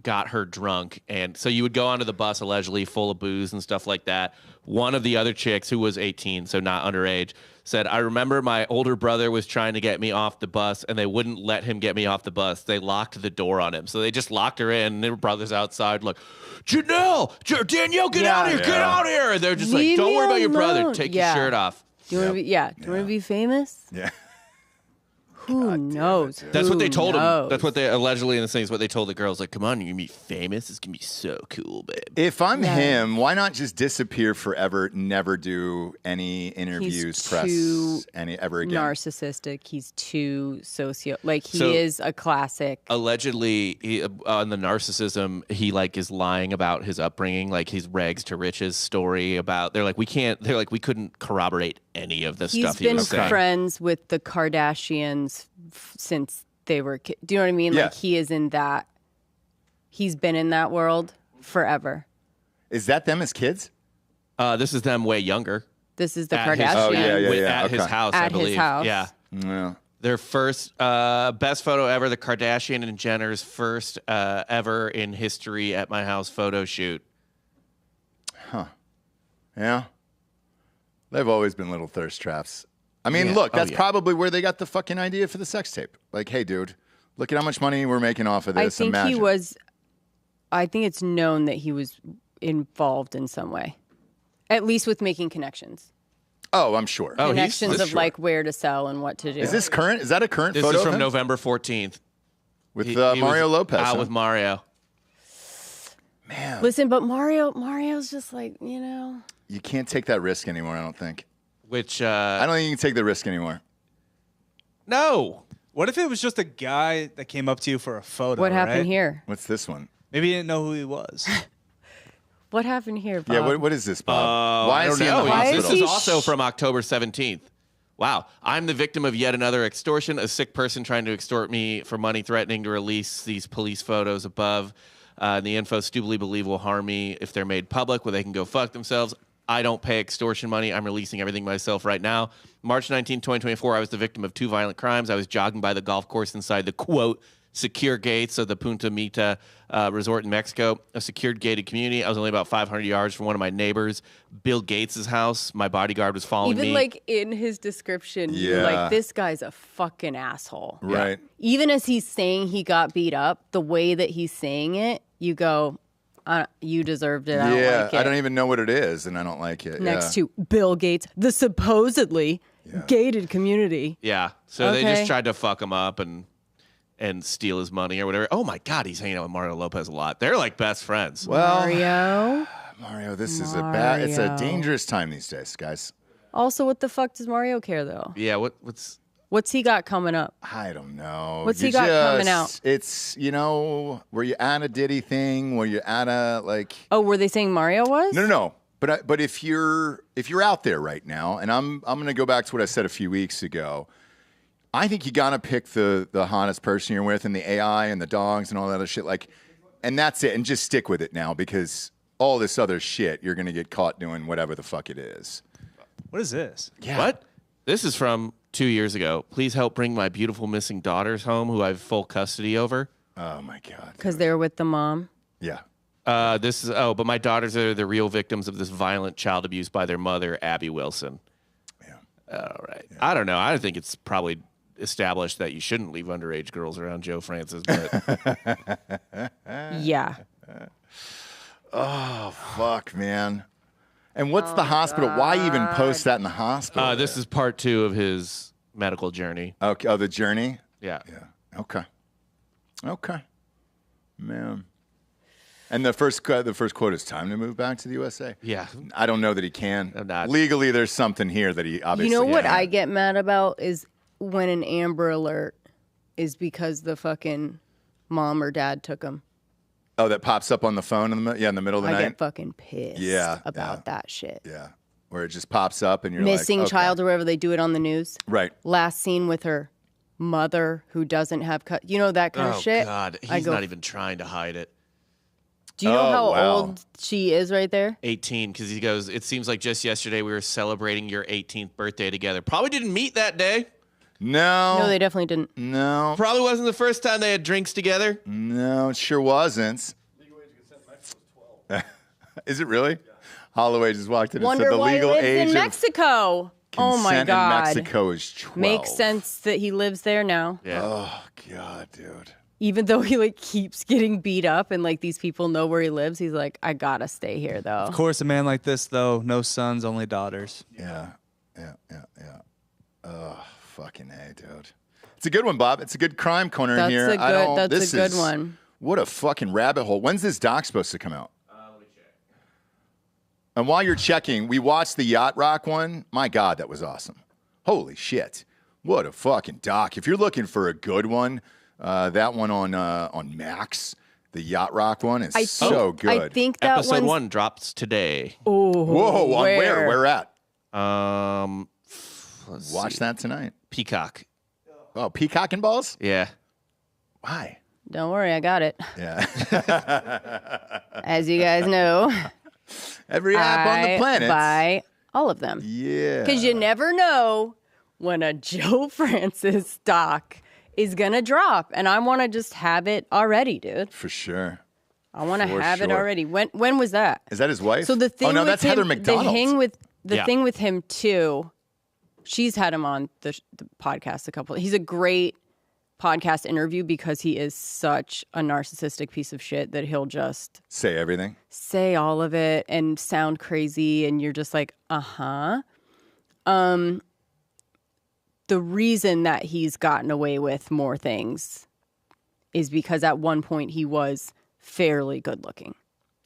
got her drunk. And so you would go onto the bus allegedly full of booze and stuff like that. One of the other chicks, who was 18, so not underage, said, I remember my older brother was trying to get me off the bus, and they wouldn't let him get me off the bus. They locked the door on him. So they just locked her in, and their brother's outside like, Danielle, get out here, get out here. And they're just like, don't worry about your brother. Take your shirt off. Do you want to be famous? Yeah. Who knows? That's what they told him. That's what they allegedly in the thing is what they told the girls. Like, come on, you're gonna be famous. It's gonna be so cool, babe. If I'm him, why not just disappear forever? Never do any interviews, press, ever again. Narcissistic. He's too he is a classic. Allegedly, on the narcissism, he like is lying about his upbringing, like his rags to riches story about. They're like, we couldn't corroborate any of the stuff he was saying. He's been friends with the Kardashians since they were kids. Do you know what I mean? Yeah. Like he is in that. He's been in that world forever. Is that them as kids? This is them way younger. This is the At Kardashians. At his house, I believe. His house. Yeah. Their first best photo ever, the Kardashian and Jenner's first ever in history at my house photo shoot. Huh. Yeah. They've always been little thirst traps. I mean, look, that's probably where they got the fucking idea for the sex tape. Like, hey, dude, look at how much money we're making off of this. I think it's known that he was involved in some way, at least with making connections. Oh, I'm sure. Connections of like where to sell and what to do. Is this current? Is that a current photo? This is from November 14th. With Mario Lopez. Out with Mario. Man. Listen, but Mario's just like, You can't take that risk anymore, I don't think. Which I don't think you can take the risk anymore. No. What if it was just a guy that came up to you for a photo? What happened here? What's this one? Maybe you didn't know who he was. What happened here, Bob? Yeah, what is this, Bob? Why I is don't he in the know. hospital? This is also from October 17th. Wow. I'm the victim of yet another extortion. A sick person trying to extort me for money, threatening to release these police photos above. The info stupidly believe will harm me if they're made public, where they can go fuck themselves. I don't pay extortion money. I'm releasing everything myself right now. March 19, 2024, I was the victim of 2 violent crimes. I was jogging by the golf course inside the, quote, secure gates of the Punta Mita resort in Mexico, a secured gated community. I was only about 500 yards from one of my neighbors, Bill Gates' house. My bodyguard was following me. Even like in his description, you're like, this guy's a fucking asshole. Right. Even as he's saying he got beat up, the way that he's saying it, you go, you deserved it. I don't like it. I don't even know what it is, and I don't like it. Next to Bill Gates, the supposedly gated community. Yeah. So they just tried to fuck him up and steal his money or whatever. Oh my God, he's hanging out with Mario Lopez a lot. They're like best friends. Well, Mario, this is it's a dangerous time these days, guys. Also, what the fuck does Mario care though? Yeah, what's he got coming up? I don't know. What's he got coming out? It's, were you at a Diddy thing? Were you at a Oh, were they saying Mario was? No. But if you're out there right now, and I'm going to go back to what I said a few weeks ago. I think you gotta pick the hottest person you're with, and the AI and the dogs and all that other shit. And that's it. And just stick with it now, because all this other shit, you're gonna get caught doing whatever the fuck it is. What is this? Yeah. What? This is from 2 years ago. Please help bring my beautiful missing daughters home, who I have full custody over. Oh my God. Because they're with the mom. Yeah. But my daughters are the real victims of this violent child abuse by their mother, Abby Wilson. Yeah. All right. Yeah. I don't know. I think it's probably established that you shouldn't leave underage girls around Joe Francis, but yeah. Oh fuck, man. And what's the hospital? God. Why even post that in the hospital? This is part 2 of his medical journey. Okay. Oh, the journey? Yeah. Yeah. Okay. Man. And the first quote is time to move back to the USA. Yeah. I don't know that he can. I'm not. Legally, there's something here that he obviously. You know what I get mad about is when an Amber Alert is because the fucking mom or dad took him. Oh, that pops up on the phone in the middle of the night? I get fucking pissed about that shit. Yeah. Where it just pops up and you're missing like, child or whatever, they do it on the news. Right. Last seen with her mother who doesn't have that kind of shit. Oh God, he's not even trying to hide it. Do you know how old she is right there? 18, because he goes, it seems like just yesterday we were celebrating your 18th birthday together. Probably didn't meet that day. No, they definitely didn't. No, probably wasn't the first time they had drinks together. No, it sure wasn't. Legal age of consent in Mexico is 12. Is it really? Yeah. Hollaway just walked in and said the legal age in Mexico. Oh my God, in Mexico is 12. Makes sense that he lives there now. Yeah. Oh God, dude. Even though he keeps getting beat up and these people know where he lives, he's like, I gotta stay here though. Of course, a man like this though, no sons, only daughters. Yeah. Oh, fucking A, dude. It's a good one, Bob. It's a good crime corner here. That's a good one. What a fucking rabbit hole. When's this doc supposed to come out? Let me check. And while you're checking, we watched the Yacht Rock one. My God, that was awesome. Holy shit. What a fucking doc. If you're looking for a good one, that one on Max, the Yacht Rock one, is so good. I think that episode 1 drops today. Oh, whoa! On where? Where at? Watch that tonight. Peacock. Oh, Peacock and balls? Yeah. Why? Don't worry, I got it. Yeah. As you guys know, every app on the planet. Buy all of them. Yeah. Because you never know when a Joe Francis doc is gonna drop, and I want to just have it already, dude. For sure. I want to have it already. When was that? Is that his wife? So the thing. Oh no, with that's him, Heather McDonald. The thing with him too. She's had him on the podcast a couple. He's a great podcast interview because he is such a narcissistic piece of shit that he'll just say everything, say all of it, and sound crazy, and you're just like, The reason that he's gotten away with more things is because at one point he was fairly good looking.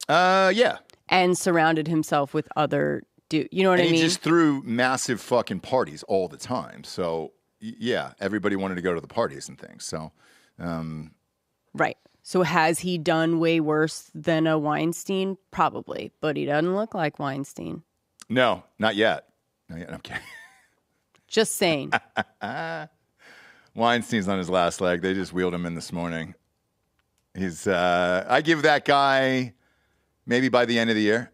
Yeah. And surrounded himself with other you know what I mean? He just threw massive fucking parties all the time. So, yeah, everybody wanted to go to the parties and things. So, right. So has he done way worse than a Weinstein? Probably. But he doesn't look like Weinstein. No, not yet. Not yet. I'm kidding. Just saying. Weinstein's on his last leg. They just wheeled him in this morning. I give that guy maybe by the end of the year.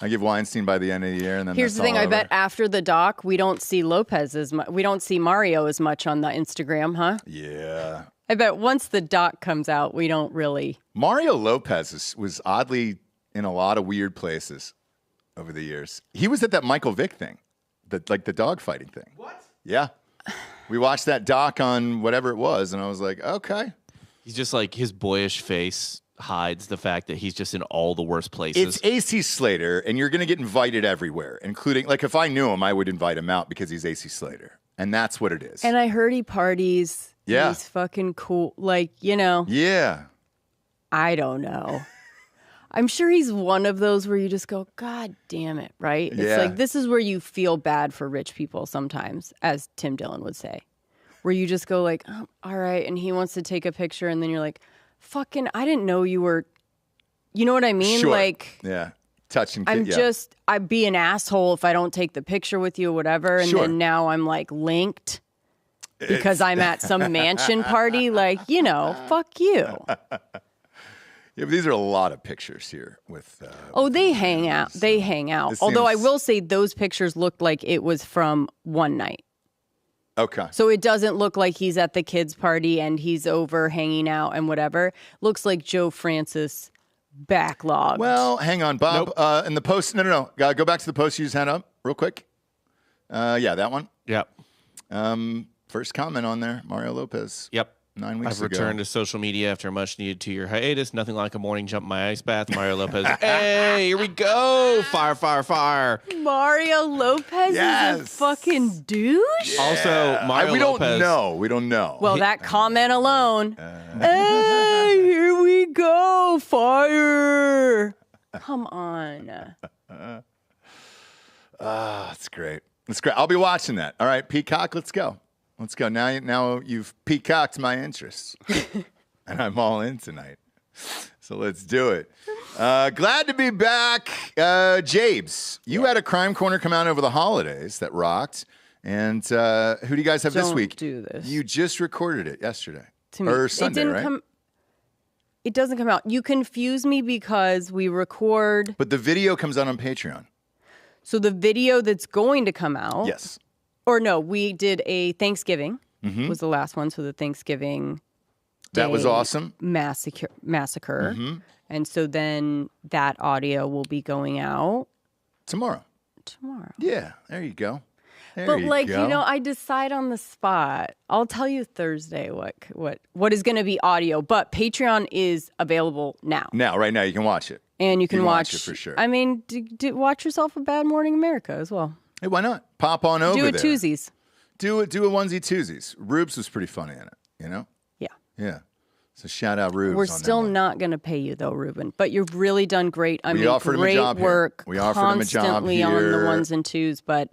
I give Weinstein by the end of the year, and then here's the thing. I bet after the doc, we don't see Lopez as much. We don't see Mario as much on the Instagram, huh? Yeah. I bet once the doc comes out, we don't really. Mario Lopez was oddly in a lot of weird places over the years. He was at that Michael Vick thing, the dog fighting thing. What? Yeah. We watched that doc on whatever it was, and I was like, okay. He's just like, his boyish face hides the fact that he's just in all the worst places. It's AC Slater, and you're going to get invited everywhere, including, like, if I knew him, I would invite him out because he's AC Slater. And that's what it is. And I heard he parties. Yeah. He's fucking cool. Like, you know. Yeah. I don't know. I'm sure he's one of those where you just go, God damn it, right? It's like, this is where you feel bad for rich people sometimes, as Tim Dillon would say. Where you just go like, oh, all right, and he wants to take a picture, and then you're like, fucking, I didn't know you were, you know what I mean? Sure. Like, yeah, touching. I'd be an asshole if I don't take the picture with you or whatever, and then now I'm like linked because I'm at some mansion party. Like, you know, fuck you. Yeah, but these are a lot of pictures here with. They hang out. They hang out. Although I will say those pictures looked like it was from one night. Okay. So it doesn't look like he's at the kids' party and he's over hanging out and whatever. Looks like Joe Francis backlogged. Well, hang on, Bob. Nope. In the post, no. Go back to the post you just had up real quick. Yeah, that one. Yep. First comment on there, Mario Lopez. Yep. 9 weeks I've returned to social media after a much-needed 2-year hiatus. Nothing like a morning jump in my ice bath. Mario Lopez. Hey, here we go. Fire, fire, fire. Mario Lopez is a fucking douche? Yeah. Also, Mario Lopez. We don't know. Well, that comment alone. Hey, here we go. Fire. Come on. That's great. That's great. I'll be watching that. All right, Peacock, let's go. Let's go. Now you've peacocked my interests, and I'm all in tonight. So let's do it. Glad to be back. Jabes, you had a Crime Corner come out over the holidays that rocked. And who do you guys have this week? Do this. You just recorded it yesterday. Or Sunday, right? It doesn't come out. You confuse me because we record. But the video comes out on Patreon. So the video that's going to come out. Yes. Or no, we did a Thanksgiving. Was the last one. So the Thanksgiving That was awesome. Massacre. And so then that audio will be going out Tomorrow. Yeah, there you go. But I decide on the spot. I'll tell you Thursday what is going to be audio. But Patreon is available now. Right now, you can watch it. And you can watch it for sure. I mean, watch yourself a Bad Morning America as well. Hey, why not? Pop on over there. Do a twosies. Do a onesie twosies. Rubes was pretty funny in it, you know? Yeah. Yeah. So shout out Rubes. We're still not going to pay you though, Ruben. But you've really done great. We offered him a job here. Work. We offered him a job constantly here. on the ones and twos, but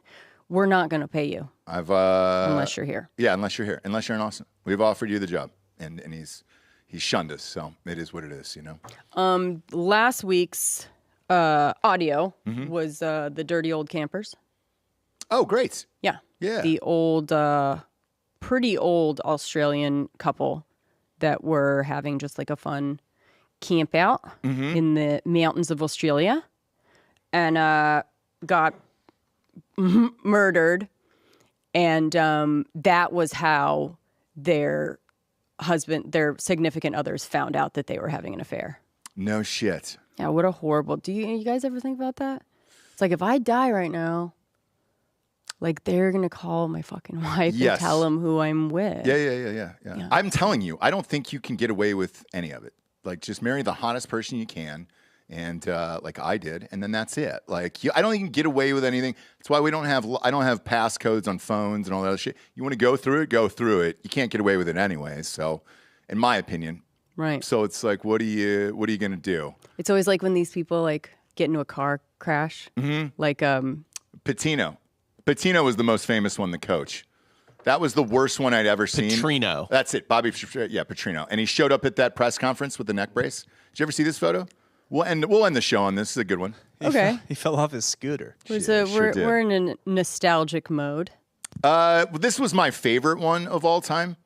we're not going to pay you. Unless you're here. Yeah, unless you're here. Unless you're in Austin. We've offered you the job. And he's shunned us, so it is what it is, you know? Last week's audio was the Dirty Old Campers. Oh, great. Yeah. Yeah. The old, pretty old Australian couple that were having just like a fun camp out in the mountains of Australia and got murdered. And that was how their significant others found out that they were having an affair. No shit. Yeah, what a horrible. Do you guys ever think about that? It's like if I die right now, like they're going to call my fucking wife and tell them who I'm with. Yeah. I'm telling you, I don't think you can get away with any of it. Like just marry the hottest person you can. And like I did, and then that's it. Like I don't even get away with anything. That's why I don't have passcodes on phones and all that other shit. You want to go through it. You can't get away with it anyway. So, in my opinion, right. So it's like, what are you gonna do? It's always like when these people like get into a car crash. Like Patino. Patino was the most famous one. The coach. That was the worst one I'd ever seen. Petrino. That's it, Bobby. Yeah, Petrino. And he showed up at that press conference with the neck brace. Did you ever see this photo? We'll end the show on this. This is a good one. Okay. He fell off his scooter. We're in a nostalgic mode. This was my favorite one of all time,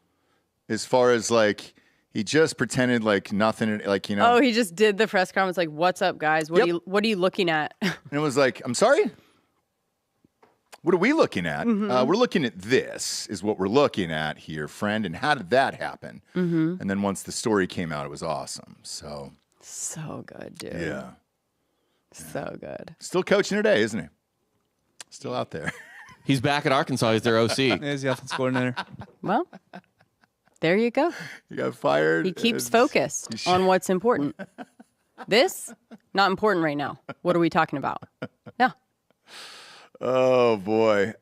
as far as like he just pretended like nothing, like Oh, he just did the press conference, like, "What's up, guys? What are you looking at?" And it was like, "I'm sorry. What are we looking at? We're looking at this. Is what we're looking at here, friend. And how did that happen? And then once the story came out, it was awesome. So good, dude. Yeah. So good. Still coaching today, isn't he? Still out there. He's back at Arkansas. He's their OC. He's the offense coordinator. Well, there you go. He got fired. He keeps focused on what's important. This, not important right now. What are we talking about? Yeah. Oh, boy.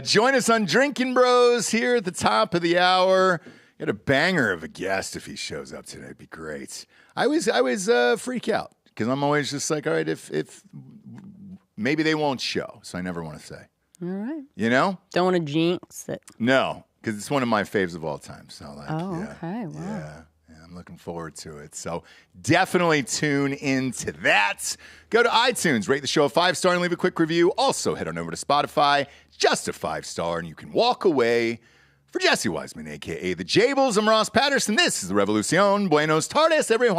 Join us on Drinkin' Bros here at the top of the hour. Got a banger of a guest if he shows up today. It'd be great. I always freak out because I'm always just like, all right, if maybe they won't show. So I never want to say. All right. You know? Don't want to jinx it. No, because it's one of my faves of all time. So like, okay. Wow. Yeah, I'm looking forward to it. So definitely tune into that. Go to iTunes, rate the show a 5-star, and leave a quick review. Also, head on over to Spotify, just a 5-star, and you can walk away. For Jesse Wiseman, a.k.a. The Jables, I'm Ross Patterson. This is the Revolucion. Buenos tardes, everyone.